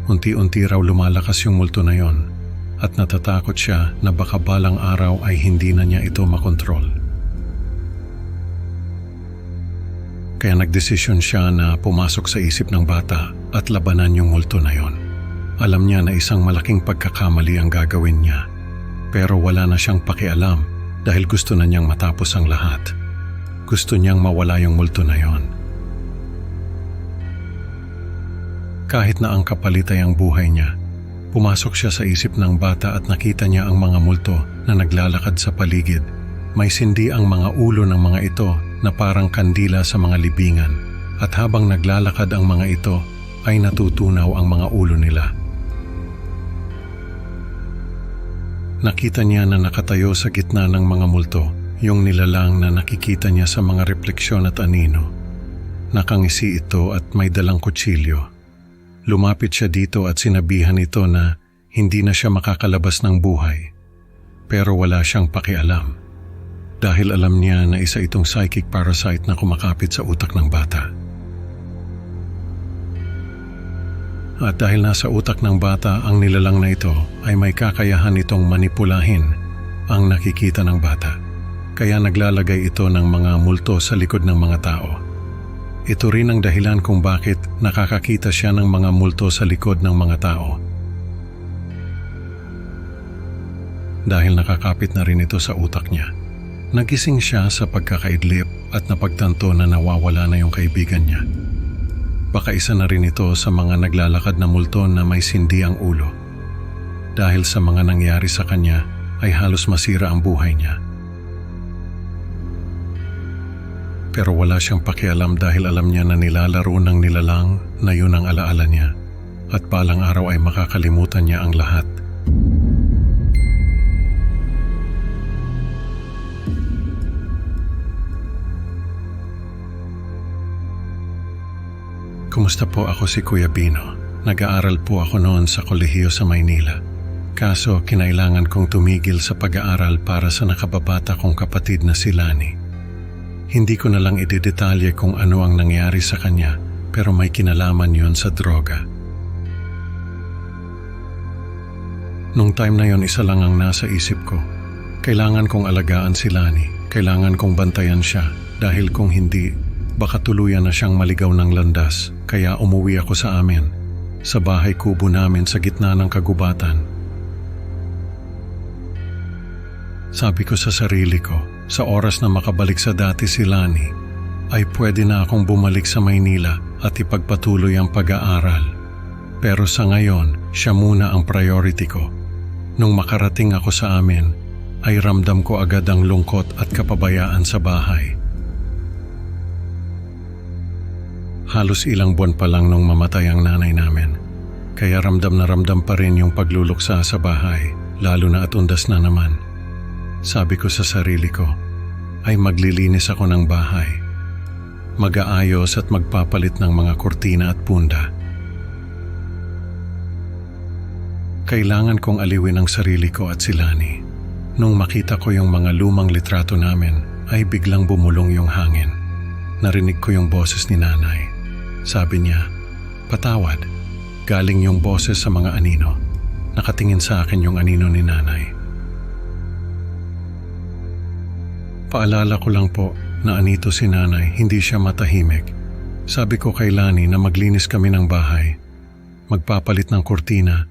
unti-unti raw lumalakas yung multo na yon. At natatakot siya na baka balang araw ay hindi na niya ito makontrol. Kaya nagdesisyon siya na pumasok sa isip ng bata at labanan yung multo na yon. Alam niya na isang malaking pagkakamali ang gagawin niya, pero wala na siyang pakialam dahil gusto na niyang matapos ang lahat. Gusto niyang mawala yung multo na yon. Kahit na ang kapalit ay ang buhay niya, pumasok siya sa isip ng bata at nakita niya ang mga multo na naglalakad sa paligid. May sindi ang mga ulo ng mga ito na parang kandila sa mga libingan, at habang naglalakad ang mga ito ay natutunaw ang mga ulo nila. Nakita niya na nakatayo sa gitna ng mga multo, yung nilalang na nakikita niya sa mga refleksyon at anino. Nakangisi ito at may dalang kutsilyo. Lumapit siya dito at sinabihan ito na hindi na siya makakalabas ng buhay. Pero wala siyang pakialam. Dahil alam niya na isa itong psychic parasite na kumakapit sa utak ng bata. At dahil nasa utak ng bata ang nilalang na ito, ay may kakayahan itong manipulahin ang nakikita ng bata. Kaya naglalagay ito ng mga multo sa likod ng mga tao. Ito rin ang dahilan kung bakit nakakakita siya ng mga multo sa likod ng mga tao. Dahil nakakapit na rin ito sa utak niya. Nagising siya sa pagkakaidlip at napagtanto na nawawala na yung kaibigan niya. Baka isa na rin ito sa mga naglalakad na multo na may sindi ang ulo. Dahil sa mga nangyari sa kanya ay halos masira ang buhay niya. Pero wala siyang pakialam dahil alam niya na nilalaro ng nilalang na yun ang alaala niya at balang araw ay makakalimutan niya ang lahat. Kumusta po, ako si Kuya Bino. Nag-aaral po ako noon sa kolehiyo sa Maynila. Kaso kinailangan kong tumigil sa pag-aaral para sa nakababata kong kapatid na si Lani. Hindi ko na lang idedetalye kung ano ang nangyari sa kanya, pero may kinalaman yun sa droga. Nung time na yon, isa lang ang nasa isip ko. Kailangan kong alagaan si Lani. Kailangan kong bantayan siya dahil kung hindi, baka tuluyan na siyang maligaw ng landas. Kaya umuwi ako sa amin, sa bahay kubo namin sa gitna ng kagubatan. Sabi ko sa sarili ko, sa oras na makabalik sa dati si Lani, ay pwede na akong bumalik sa Maynila at ipagpatuloy ang pag-aaral. Pero sa ngayon, siya muna ang priority ko. Nung makarating ako sa amin, ay ramdam ko agad ang lungkot at kapabayaan sa bahay. Halos ilang buwan pa lang nung mamatay ang nanay namin. Kaya ramdam na ramdam pa rin yung pagluluksa sa bahay, lalo na at undas na naman. Sabi ko sa sarili ko, ay maglilinis ako ng bahay. Mag-aayos at magpapalit ng mga kurtina at punda. Kailangan kong aliwin ang sarili ko at si Lani. Nung makita ko yung mga lumang litrato namin, ay biglang bumulong yung hangin. Narinig ko yung boses ni nanay. Sabi niya, "Patawad." Galing yung boses sa mga anino. Nakatingin sa akin yung anino ni nanay. Paalala ko lang po na anito si nanay, hindi siya matahimik. Sabi ko kay Lani na maglinis kami ng bahay. Magpapalit ng kurtina,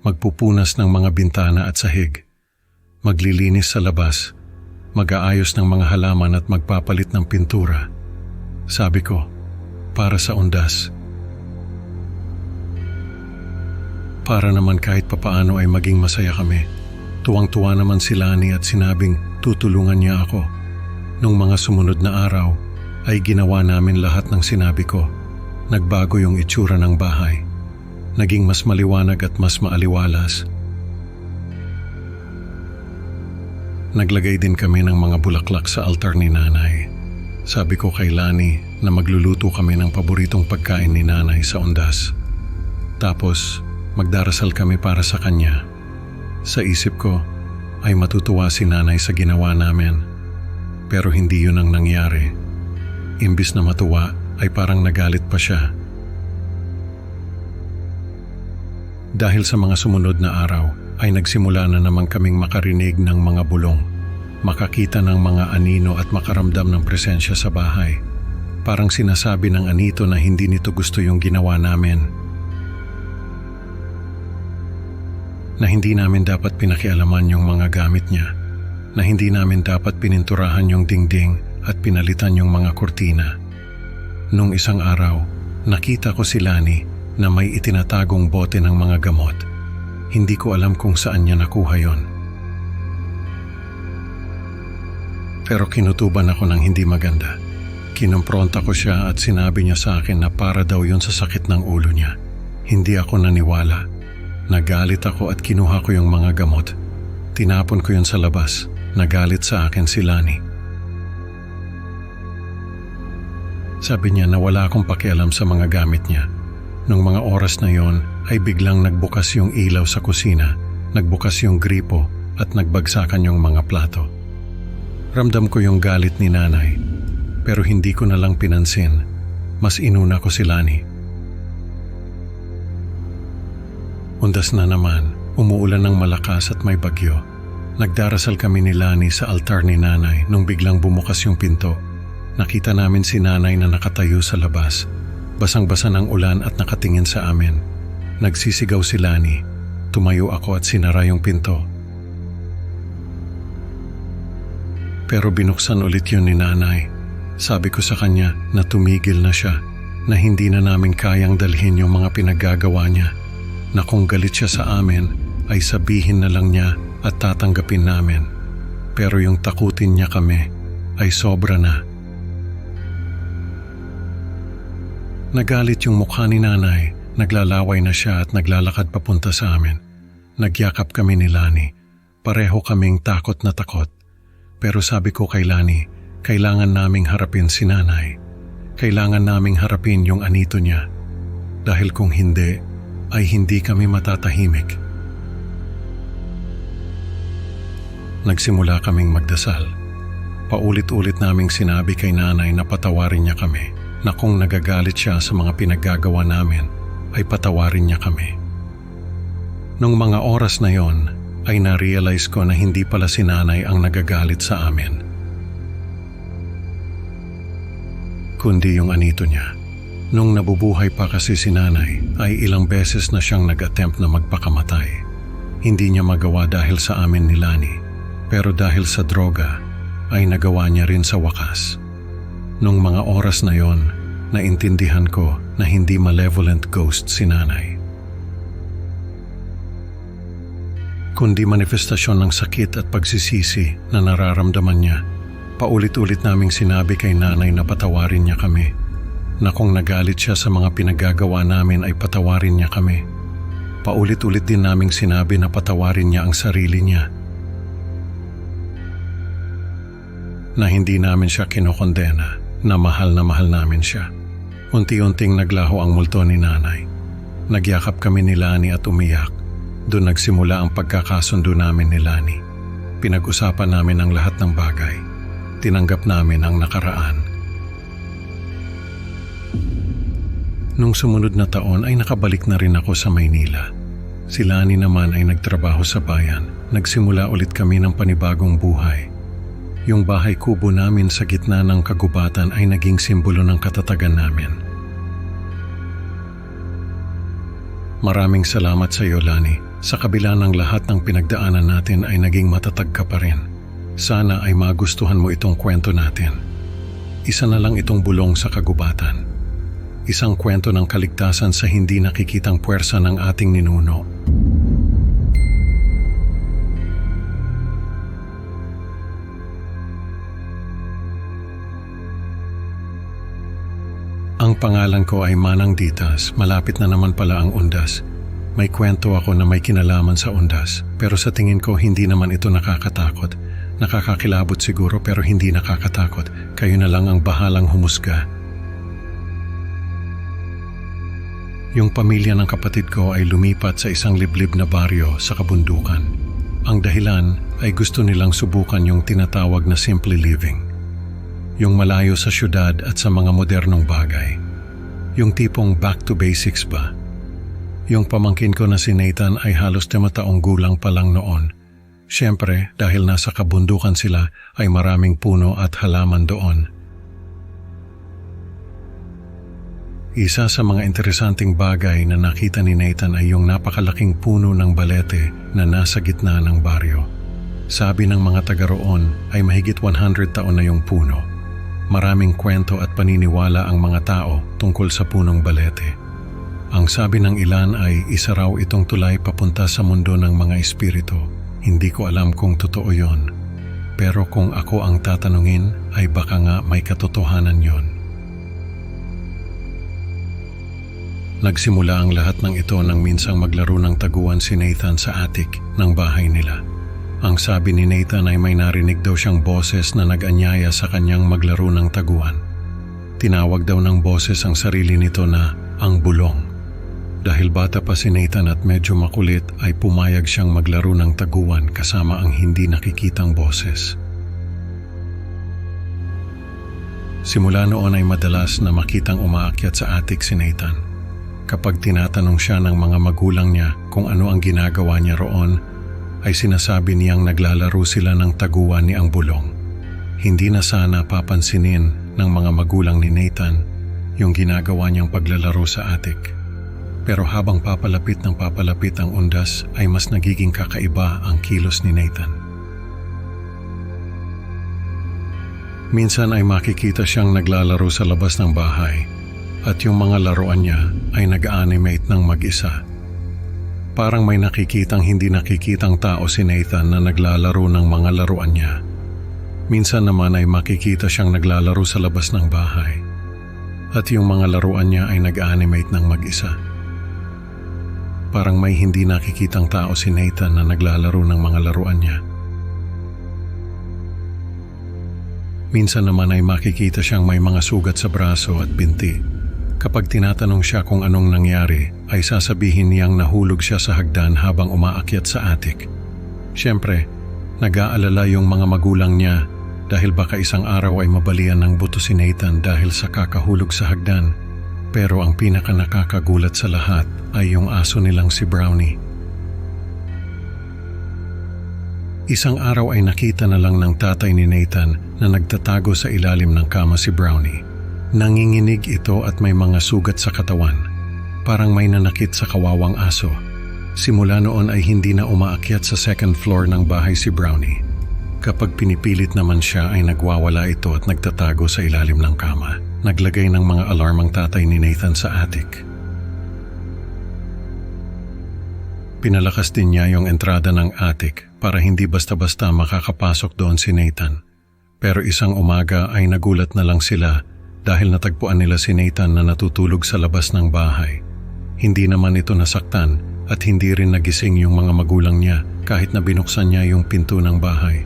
magpupunas ng mga bintana at sahig. Maglilinis sa labas, mag-aayos ng mga halaman at magpapalit ng pintura. Sabi ko, para sa undas. Para naman kahit papaano ay maging masaya kami. Tuwang-tuwa naman si Lani at sinabing tutulungan niya ako. Nung mga sumunod na araw, ay ginawa namin lahat ng sinabi ko. Nagbago yung itsura ng bahay. Naging mas maliwanag at mas maaliwalas. Naglagay din kami ng mga bulaklak sa altar ni nanay. Sabi ko kay Lani na magluluto kami ng paboritong pagkain ni nanay sa undas. Tapos magdarasal kami para sa kanya. Sa isip ko ay matutuwa si nanay sa ginawa namin. Pero hindi yun ang nangyari. Imbis na matuwa ay parang nagalit pa siya. Dahil sa mga sumunod na araw ay nagsimula na naman kaming makarinig ng mga bulong, makakita ng mga anino at makaramdam ng presensya sa bahay. Parang sinasabi ng anito na hindi nito gusto yung ginawa namin. Na hindi namin dapat pinakialaman yung mga gamit niya, na hindi namin dapat pininturahan yung dingding at pinalitan yung mga kurtina. Nung isang araw, nakita ko si Lani na may itinatagong bote ng mga gamot. Hindi ko alam kung saan niya nakuha yon. Pero kinutuban ako ng hindi maganda. Kinumpronta ko siya at sinabi niya sa akin na para daw yon sa sakit ng ulo niya. Hindi ako naniwala. Nagalit ako at kinuha ko yung mga gamot. Tinapon ko yun sa labas. Nagalit sa akin si Lani. Sabi niya na wala akong pakialam sa mga gamit niya. Nung mga oras na yon ay biglang nagbukas yung ilaw sa kusina, nagbukas yung gripo at nagbagsakan yung mga plato. Ramdam ko yung galit ni nanay, pero hindi ko na lang pinansin. Mas inuna ko si Lani. Undas na naman, umuulan ng malakas at may bagyo. Nagdarasal kami ni Lani sa altar ni nanay nung biglang bumukas yung pinto. Nakita namin si nanay na nakatayo sa labas. Basang-basa ng ulan at nakatingin sa amin. Nagsisigaw si Lani. Tumayo ako at sinara yung pinto. Pero binuksan ulit yun ni nanay. Sabi ko sa kanya na tumigil na siya, na hindi na namin kayang dalhin yung mga pinaggagawa niya, na kung galit siya sa amin ay sabihin na lang niya at tatanggapin namin. Pero yung takutin niya kami ay sobra na. Nagalit yung mukha ni nanay, naglalaway na siya at naglalakad papunta sa amin. Nagyakap kami ni Lani. Pareho kaming takot na takot. Pero sabi ko kay Lani, kailangan naming harapin si nanay. Kailangan naming harapin yung anito niya. Dahil kung hindi, ay hindi kami matatahimik. Nagsimula kaming magdasal. Paulit-ulit naming sinabi kay nanay na patawarin niya kami, na kung nagagalit siya sa mga pinaggagawa namin, ay patawarin niya kami. Nung mga oras na yon, ay na-realize ko na hindi pala si nanay ang nagagalit sa amin, kundi yung anito niya. Nung nabubuhay pa kasi si nanay, ay ilang beses na siyang nag-attempt na magpakamatay. Hindi niya magawa dahil sa amin ni Lani, pero dahil sa droga, ay nagawa niya rin sa wakas. Nung mga oras na yon, naintindihan ko na hindi malevolent ghost si nanay, kundi manifestasyon ng sakit at pagsisisi na nararamdaman niya. Paulit-ulit naming sinabi kay nanay na patawarin niya kami, na kung nagalit siya sa mga pinagagawa namin ay patawarin niya kami. Paulit-ulit din naming sinabi na patawarin niya ang sarili niya, na hindi namin siya kinokondena, na mahal namin siya. Unti-unting naglaho ang multo ni nanay. Nagyakap kami ni Lani at umiyak. Doon nagsimula ang pagkakasundo namin ni Lani. Pinag-usapan namin ang lahat ng bagay. Tinanggap namin ang nakaraan. Nung sumunod na taon ay nakabalik na rin ako sa Maynila. Si Lani naman ay nagtrabaho sa bayan. Nagsimula ulit kami ng panibagong buhay. Yung bahay kubo namin sa gitna ng kagubatan ay naging simbolo ng katatagan namin. Maraming salamat sa iyo, Lani. Sa kabila ng lahat ng pinagdaanan natin ay naging matatag ka pa rin. Sana ay magustuhan mo itong kwento natin. Isa na lang itong bulong sa kagubatan. Isang kwento ng kaligtasan sa hindi nakikitang puwersa ng ating ninuno. Ang pangalan ko ay Manang Ditas. Malapit na naman pala ang Undas. May kwento ako na may kinalaman sa Undas, pero sa tingin ko hindi naman ito nakakatakot. Nakakakilabot siguro pero hindi nakakatakot. Kayo na lang ang bahalang humusga. Yung pamilya ng kapatid ko ay lumipat sa isang liblib na baryo sa kabundukan. Ang dahilan ay gusto nilang subukan yung tinatawag na simple living. Yung malayo sa syudad at sa mga modernong bagay. Yung tipong back to basics ba? Yung pamangkin ko na si Nathan ay halos 5 taong gulang pa lang noon. Siyempre, dahil nasa kabundukan sila ay maraming puno at halaman doon. Isa sa mga interesanting bagay na nakita ni Nathan ay yung napakalaking puno ng balete na nasa gitna ng baryo. Sabi ng mga taga roon ay mahigit 100 taon na yung puno. Maraming kwento at paniniwala ang mga tao tungkol sa punong balete. Ang sabi ng ilan ay isa raw itong tulay papunta sa mundo ng mga espiritu. Hindi ko alam kung totoo yon. Pero kung ako ang tatanungin ay baka nga may katotohanan yon. Nagsimula ang lahat ng ito nang minsang maglaro ng taguan si Nathan sa attic ng bahay nila. Ang sabi ni Nathan ay may narinig daw siyang boses na nag-anyaya sa kanyang maglaro ng taguan. Tinawag daw ng boses ang sarili nito na ang bulong. Dahil bata pa si Nathan at medyo makulit ay pumayag siyang maglaro ng taguan kasama ang hindi nakikitang boses. Simula noon ay madalas na makitang umaakyat sa attic si Nathan. Kapag tinatanong siya ng mga magulang niya kung ano ang ginagawa niya roon, ay sinasabi niyang naglalaro sila ng taguan ni ang bulong. Hindi na sana papansinin ng mga magulang ni Nathan yung ginagawa niyang paglalaro sa attic. Pero habang papalapit ang undas ay mas nagiging kakaiba ang kilos ni Nathan. Minsan ay makikita siyang naglalaro sa labas ng bahay. At yung mga laruan niya ay nag-animate ng mag-isa. Parang may nakikitang hindi nakikitang tao si Nathan na naglalaro ng mga laruan niya. Minsan naman ay makikita siyang naglalaro sa labas ng bahay. At yung mga laruan niya ay nag-animate ng mag-isa. Parang may hindi nakikitang tao si Nathan na naglalaro ng mga laruan niya. Minsan naman ay makikita siyang may mga sugat sa braso at binti. Kapag tinatanong siya kung anong nangyari, ay sasabihin niyang nahulog siya sa hagdan habang umaakyat sa attic. Siyempre, nag-aalala yung mga magulang niya dahil baka isang araw ay mabalian ng buto si Nathan dahil sa kakahulog sa hagdan. Pero ang pinaka nakakagulat sa lahat ay yung aso nilang si Brownie. Isang araw ay nakita na lang ng tatay ni Nathan na nagtatago sa ilalim ng kama si Brownie. Nanginginig ito at may mga sugat sa katawan. Parang may nanakit sa kawawang aso. Simula noon ay hindi na umaakyat sa second floor ng bahay si Brownie. Kapag pinipilit naman siya ay nagwawala ito at nagtatago sa ilalim ng kama. Naglagay ng mga alarm ang tatay ni Nathan sa attic. Pinalakas din niya yung entrada ng attic para hindi basta-basta makakapasok doon si Nathan. Pero isang umaga ay nagulat na lang sila dahil natagpuan nila si Nathan na natutulog sa labas ng bahay. Hindi naman ito nasaktan at hindi rin nagising yung mga magulang niya kahit na binuksan niya yung pinto ng bahay.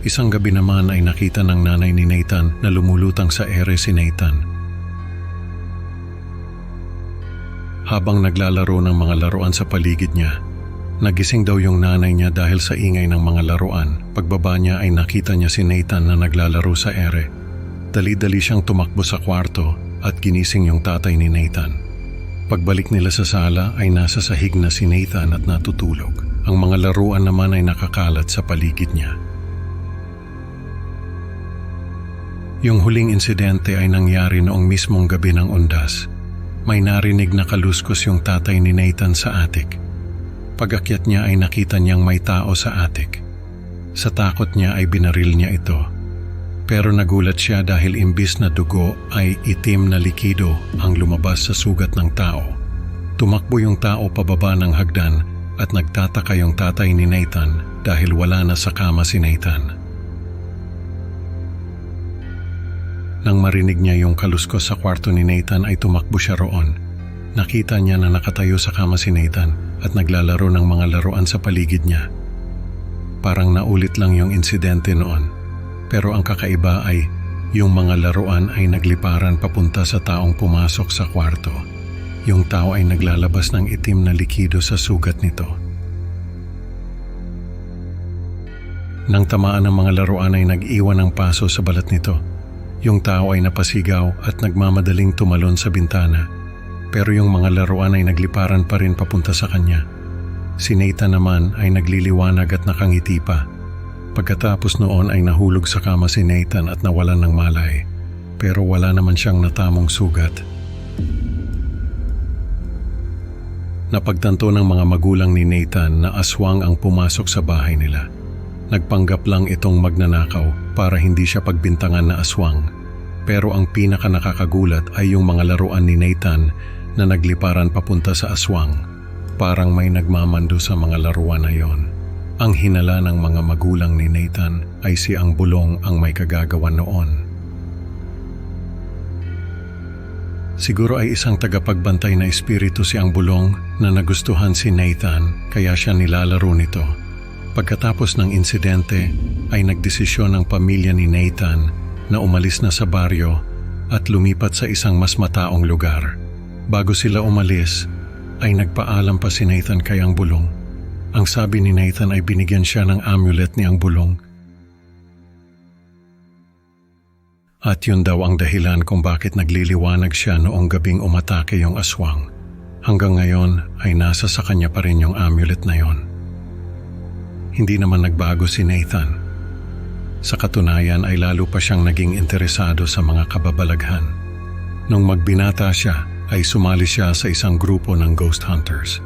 Isang gabi naman ay nakita ng nanay ni Nathan na lumulutang sa ere si Nathan. Habang naglalaro ng mga laruan sa paligid niya, nagising daw yung nanay niya dahil sa ingay ng mga laruan. Pagbaba niya ay nakita niya si Nathan na naglalaro sa ere. Dali-dali siyang tumakbo sa kwarto at ginising yung tatay ni Nathan. Pagbalik nila sa sala ay nasa sahig na si Nathan at natutulog. Ang mga laruan naman ay nakakalat sa paligid niya. Yung huling insidente ay nangyari noong mismong gabi ng undas. May narinig na kaluskos yung tatay ni Nathan sa attic. Pag-akyat niya ay nakita niyang may tao sa attic. Sa takot niya ay binaril niya ito. Pero nagulat siya dahil imbis na dugo ay itim na likido ang lumabas sa sugat ng tao. Tumakbo yung tao pababa ng hagdan at nagtataka yung tatay ni Nathan dahil wala na sa kama si Nathan. Nang marinig niya yung kaluskos sa kwarto ni Nathan ay tumakbo siya roon. Nakita niya na nakatayo sa kama si Nathan at naglalaro ng mga laruan sa paligid niya. Parang naulit lang yung insidente noon. Pero ang kakaiba ay yung mga laruan ay nagliparan papunta sa taong pumasok sa kwarto. Yung tao ay naglalabas ng itim na likido sa sugat nito. Nang tamaan ng mga laruan ay nag-iwan ng paso sa balat nito. Yung tao ay napasigaw at nagmamadaling tumalon sa bintana. Pero yung mga laruan ay nagliparan pa rin papunta sa kanya. Si Nathan naman ay nagliliwanag at nakangiti pa. Pagkatapos noon ay nahulog sa kama si Nathan at nawalan ng malay. Pero wala naman siyang natamong sugat. Napagtanto ng mga magulang ni Nathan na aswang ang pumasok sa bahay nila. Nagpanggap lang itong magnanakaw para hindi siya pagbintangan na aswang. Pero ang pinaka nakakagulat ay yung mga laruan ni Nathan na nagliparan papunta sa aswang. Parang may nagmamando sa mga laruan na yon. Ang hinala ng mga magulang ni Nathan ay si Ang Bulong ang may kagagawan noon. Siguro ay isang tagapagbantay na espiritu si Ang Bulong na nagustuhan si Nathan kaya siya nilalaro nito. Pagkatapos ng insidente ay nagdesisyon ang pamilya ni Nathan na umalis na sa baryo at lumipat sa isang mas mataong lugar. Bago sila umalis ay nagpaalam pa si Nathan kay Ang Bulong. Ang sabi ni Nathan ay binigyan siya ng amulet ni Ang Bulong. At yun daw ang dahilan kung bakit nagliliwanag siya noong gabing umatake yung aswang. Hanggang ngayon ay nasa sa kanya pa rin yung amulet na yon. Hindi naman nagbago si Nathan. Sa katunayan ay lalo pa siyang naging interesado sa mga kababalaghan. Nung magbinata siya ay sumali siya sa isang grupo ng ghost hunters.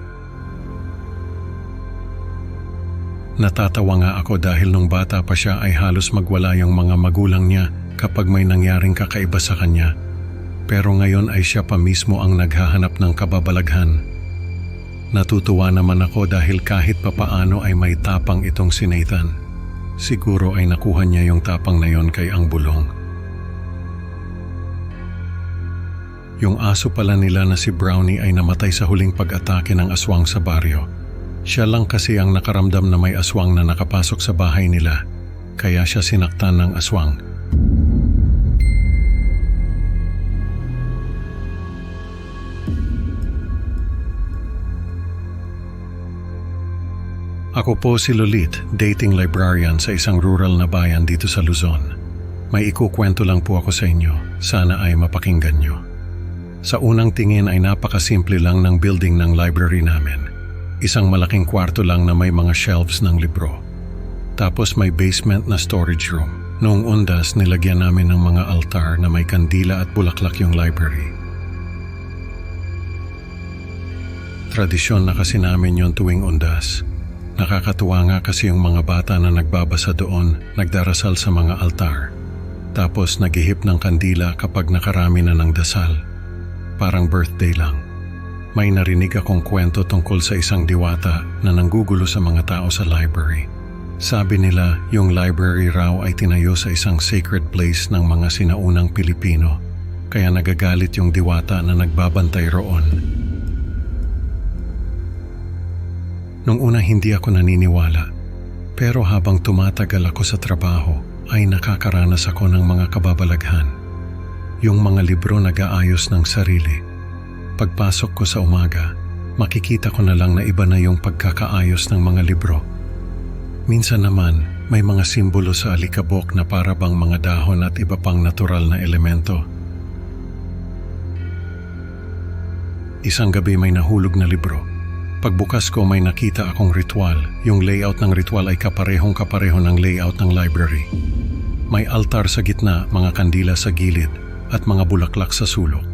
Natatawa nga ako dahil nung bata pa siya ay halos magwala yung mga magulang niya kapag may nangyaring kakaiba sa kanya. Pero ngayon ay siya pa mismo ang naghahanap ng kababalaghan. Natutuwa naman ako dahil kahit papaano ay may tapang itong si Nathan. Siguro ay nakuha niya yung tapang na yon kay Ang Bulong. Yung aso pala nila na si Brownie ay namatay sa huling pag-atake ng aswang sa baryo. Siya lang kasi ang nakaramdam na may aswang na nakapasok sa bahay nila, kaya siya sinaktan ng aswang. Ako po si Lolit, dating librarian sa isang rural na bayan dito sa Luzon. May ikukwento lang po ako sa inyo, sana ay mapakinggan nyo. Sa unang tingin ay napakasimple lang ng building ng library namin. Isang malaking kwarto lang na may mga shelves ng libro. Tapos may basement na storage room. Noong undas, nilagyan namin ng mga altar na may kandila at bulaklak yung library. Tradisyon na kasi namin yon tuwing undas. Nakakatuwa nga kasi yung mga bata na nagbabasa doon, nagdarasal sa mga altar. Tapos naghihip ng kandila kapag nakarami na ng dasal. Parang birthday lang. May narinig akong kwento tungkol sa isang diwata na nanggugulo sa mga tao sa library. Sabi nila yung library raw ay tinayo sa isang sacred place ng mga sinaunang Pilipino, kaya nagagalit yung diwata na nagbabantay roon. Nung una hindi ako naniniwala, pero habang tumatagal ako sa trabaho ay nakakaranas ako ng mga kababalaghan. Yung mga libro nag-aayos ng sarili. Pagpasok ko sa umaga, makikita ko na lang na iba na yung pagkakaayos ng mga libro. Minsan naman, may mga simbolo sa alikabok na para bang mga dahon at iba pang natural na elemento. Isang gabi may nahulog na libro. Pagbukas ko may nakita akong ritual. Yung layout ng ritual ay kaparehong-kapareho ng layout ng library. May altar sa gitna, mga kandila sa gilid, at mga bulaklak sa sulok.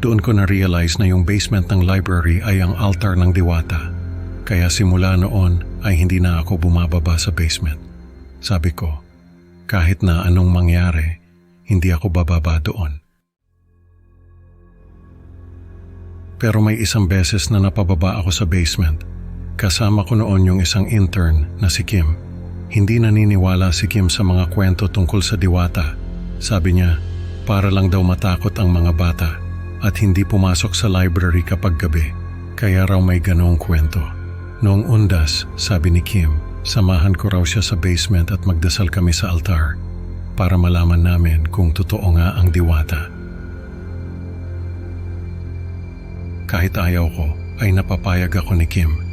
Doon ko na-realize na yung basement ng library ay ang altar ng diwata. Kaya simula noon ay hindi na ako bumababa sa basement. Sabi ko, kahit na anong mangyari, hindi ako bababa doon. Pero may isang beses na napababa ako sa basement. Kasama ko noon yung isang intern na si Kim. Hindi naniniwala si Kim sa mga kwento tungkol sa diwata. Sabi niya, para lang daw matakot ang mga bata at hindi pumasok sa library kapag gabi. Kaya raw may ganong kwento. Noong undas, sabi ni Kim, samahan ko raw siya sa basement at magdasal kami sa altar para malaman namin kung totoo nga ang diwata. Kahit ayaw ko, ay napapayag ako ni Kim.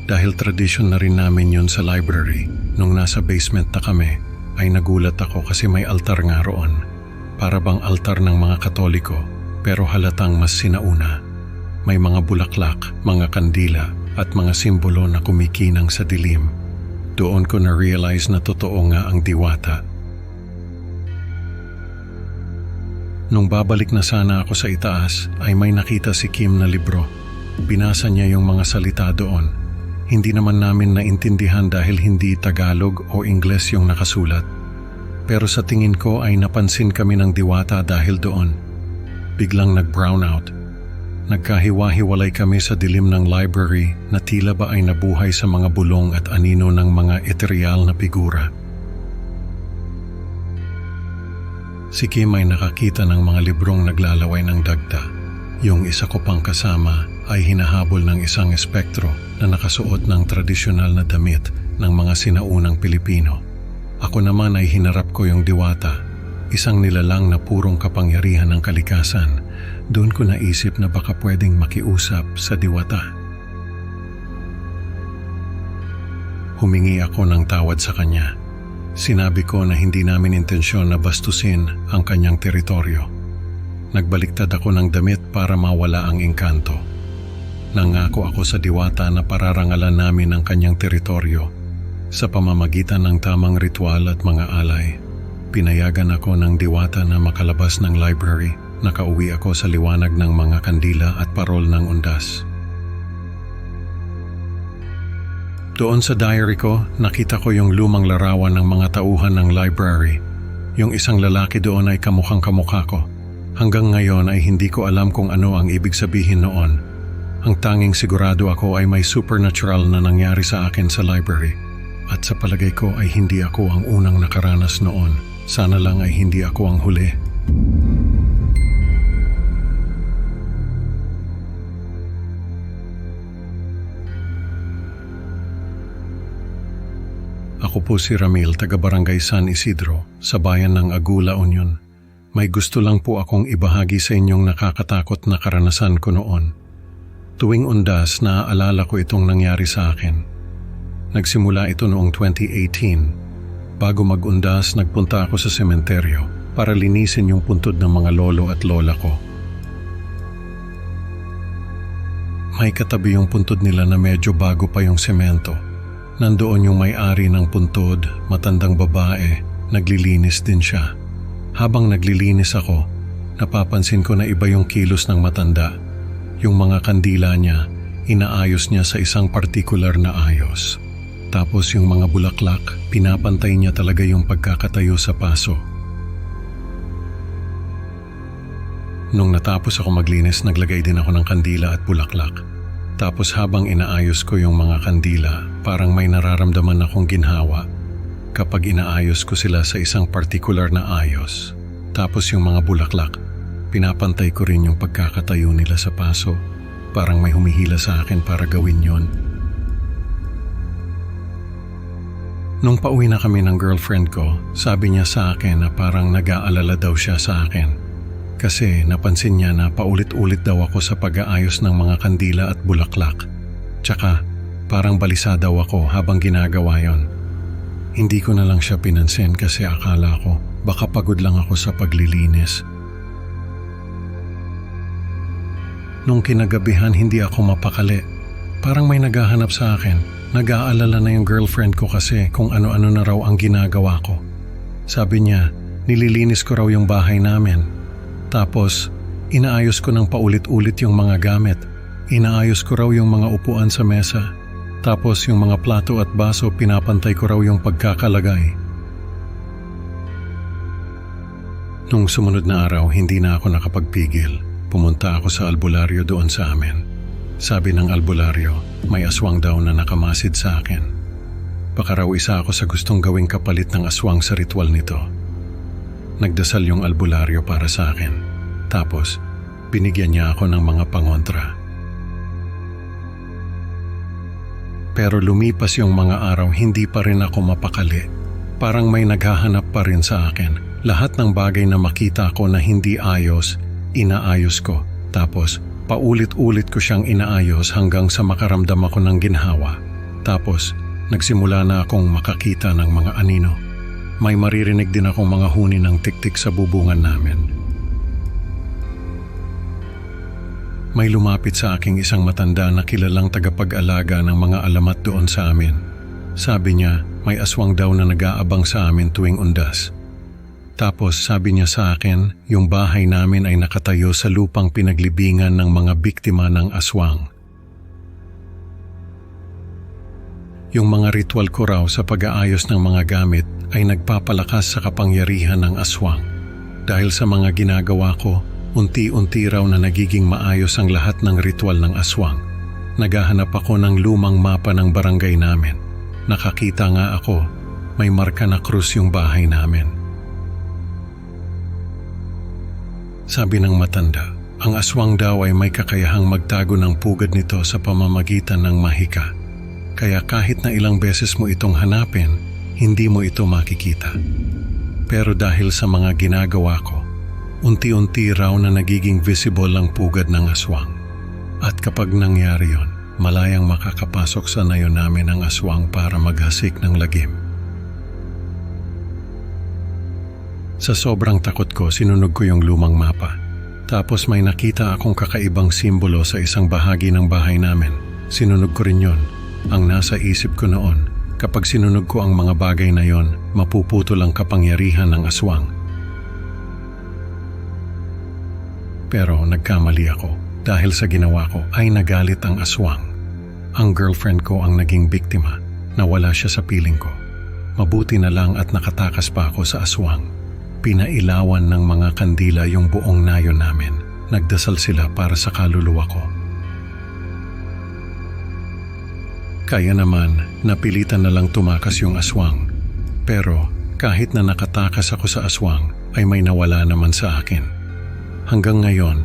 Dahil tradisyon na rin namin yun sa library, nung nasa basement na kami, ay nagulat ako kasi may altar nga roon. Para bang altar ng mga Katoliko, pero halatang mas sinauna. May mga bulaklak, mga kandila, at mga simbolo na kumikinang sa dilim. Doon ko na-realize na totoo nga ang diwata. Nung babalik na sana ako sa itaas, ay may nakita si Kim na libro. Binasa niya yung mga salita doon. Hindi naman namin naintindihan dahil hindi Tagalog o Ingles yung nakasulat. Pero sa tingin ko ay napansin kami ng diwata dahil doon. Biglang nag-brown out. Nagkahiwa-hiwalay kami sa dilim ng library na tila ba ay nabuhay sa mga bulong at anino ng mga ethereal na figura. Si Kim ay nakakita ng mga librong naglalaway ng dagta. Yung isa ko pang kasama ay hinahabol ng isang espektro na nakasuot ng tradisyonal na damit ng mga sinaunang Pilipino. Ako naman ay hinarap ko yung diwata, isang nilalang na purong kapangyarihan ng kalikasan. Doon ko naisip na baka pwedeng makiusap sa diwata. Humingi ako ng tawad sa kanya. Sinabi ko na hindi namin intensyon na bastusin ang kanyang teritoryo. Nagbaliktad ako ng damit para mawala ang engkanto. Nangako ako sa diwata na pararangalan namin ang kanyang teritoryo sa pamamagitan ng tamang ritual at mga alay. Pinayagan ako ng diwata na makalabas ng library. Nakauwi ako sa liwanag ng mga kandila at parol ng undas. Doon sa diary ko, nakita ko yung lumang larawan ng mga tauhan ng library. Yung isang lalaki doon ay kamukhang kamukha ko. Hanggang ngayon ay hindi ko alam kung ano ang ibig sabihin noon. Ang tanging sigurado ako ay may supernatural na nangyari sa akin sa library. At sa palagay ko ay hindi ako ang unang nakaranas noon. Sana lang ay hindi ako ang huli. Ako po si Ramil, taga-barangay San Isidro, sa bayan ng Agula, Union. May gusto lang po akong ibahagi sa inyong nakakatakot na karanasan ko noon. Tuwing undas, naaalala ko itong nangyari sa akin. Nagsimula ito noong 2018. Bago mag-undas, nagpunta ako sa sementeryo para linisin yung puntod ng mga lolo at lola ko. May katabi yung puntod nila na medyo bago pa yung semento. Nandoon yung may-ari ng puntod, matandang babae, naglilinis din siya. Habang naglilinis ako, napapansin ko na iba yung kilos ng matanda. Yung mga kandila niya, inaayos niya sa isang partikular na ayos. Tapos yung mga bulaklak, pinapantay niya talaga yung pagkakatayo sa paso. Nung natapos ako maglinis, naglagay din ako ng kandila at bulaklak. Tapos habang inaayos ko yung mga kandila, parang may nararamdaman akong ginhawa. Kapag inaayos ko sila sa isang partikular na ayos, tapos yung mga bulaklak, pinapantay ko rin yung pagkakatayo nila sa paso. Parang may humihila sa akin para gawin yon. Nung pauwi na kami ng girlfriend ko, sabi niya sa akin na parang nag-aalala daw siya sa akin. Kasi napansin niya na paulit-ulit daw ako sa pag-aayos ng mga kandila at bulaklak. Tsaka parang balisa daw ako habang ginagawa yon. Hindi ko na lang siya pinansin kasi akala ko baka pagod lang ako sa paglilinis. Nung kinagabihan hindi ako mapakali. Parang may naghahanap sa akin. Nag-aalala na yung girlfriend ko kasi kung ano-ano na raw ang ginagawa ko. Sabi niya, nililinis ko raw yung bahay namin. Tapos, inaayos ko ng paulit-ulit yung mga gamit. Inaayos ko raw yung mga upuan sa mesa. Tapos yung mga plato at baso, pinapantay ko raw yung pagkakalagay. Nung sumunod na araw, hindi na ako nakapagpigil. Pumunta ako sa albularyo doon sa amin. Sabi ng albularyo, may aswang daw na nakamasid sa akin. Baka raw isa ako sa gustong gawing kapalit ng aswang sa ritual nito. Nagdasal yung albularyo para sa akin. Tapos, binigyan niya ako ng mga pangontra. Pero lumipas yung mga araw, hindi pa rin ako mapakali. Parang may naghahanap pa rin sa akin. Lahat ng bagay na makita ko na hindi ayos, inaayos ko. Tapos, paulit-ulit ko siyang inaayos hanggang sa makaramdam ako ng ginhawa. Tapos, nagsimula na akong makakita ng mga anino. May maririnig din akong mga huni ng tiktik sa bubungan namin. May lumapit sa aking isang matanda na kilalang tagapag-alaga ng mga alamat doon sa amin. Sabi niya, may aswang daw na nag-aabang sa amin tuwing undas. Tapos sabi niya sa akin, yung bahay namin ay nakatayo sa lupang pinaglibingan ng mga biktima ng aswang. Yung mga ritual ko raw sa pag-aayos ng mga gamit ay nagpapalakas sa kapangyarihan ng aswang. Dahil sa mga ginagawa ko, unti-unti raw na nagiging maayos ang lahat ng ritual ng aswang. Naghahanap ako ng lumang mapa ng barangay namin. Nakakita nga ako, may marka na krus yung bahay namin. Sabi ng matanda, ang aswang daw ay may kakayahang magtago ng pugad nito sa pamamagitan ng mahika. Kaya kahit na ilang beses mo itong hanapin, hindi mo ito makikita. Pero dahil sa mga ginagawa ko, unti-unti raw na nagiging visible ang pugad ng aswang. At kapag nangyari yon, malayang makakapasok sa nayo namin ang aswang para maghasik ng lagim. Sa sobrang takot ko, sinunog ko yung lumang mapa. Tapos may nakita akong kakaibang simbolo sa isang bahagi ng bahay namin. Sinunog ko rin yon. Ang nasa isip ko noon, kapag sinunog ko ang mga bagay na yon, mapuputol ang kapangyarihan ng aswang. Pero nagkamali ako dahil sa ginawa ko ay nagalit ang aswang. Ang girlfriend ko ang naging biktima, nawala siya sa piling ko. Mabuti na lang at nakatakas pa ako sa aswang. Pinailawan ng mga kandila yung buong nayon namin. Nagdasal sila para sa kaluluwa ko. Kaya naman, napilitan na lang tumakas yung aswang. Pero kahit na nakatakas ako sa aswang, ay may nawala naman sa akin. Hanggang ngayon,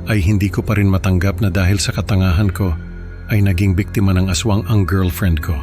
ay hindi ko pa rin matanggap na dahil sa katangahan ko, ay naging biktima ng aswang ang girlfriend ko.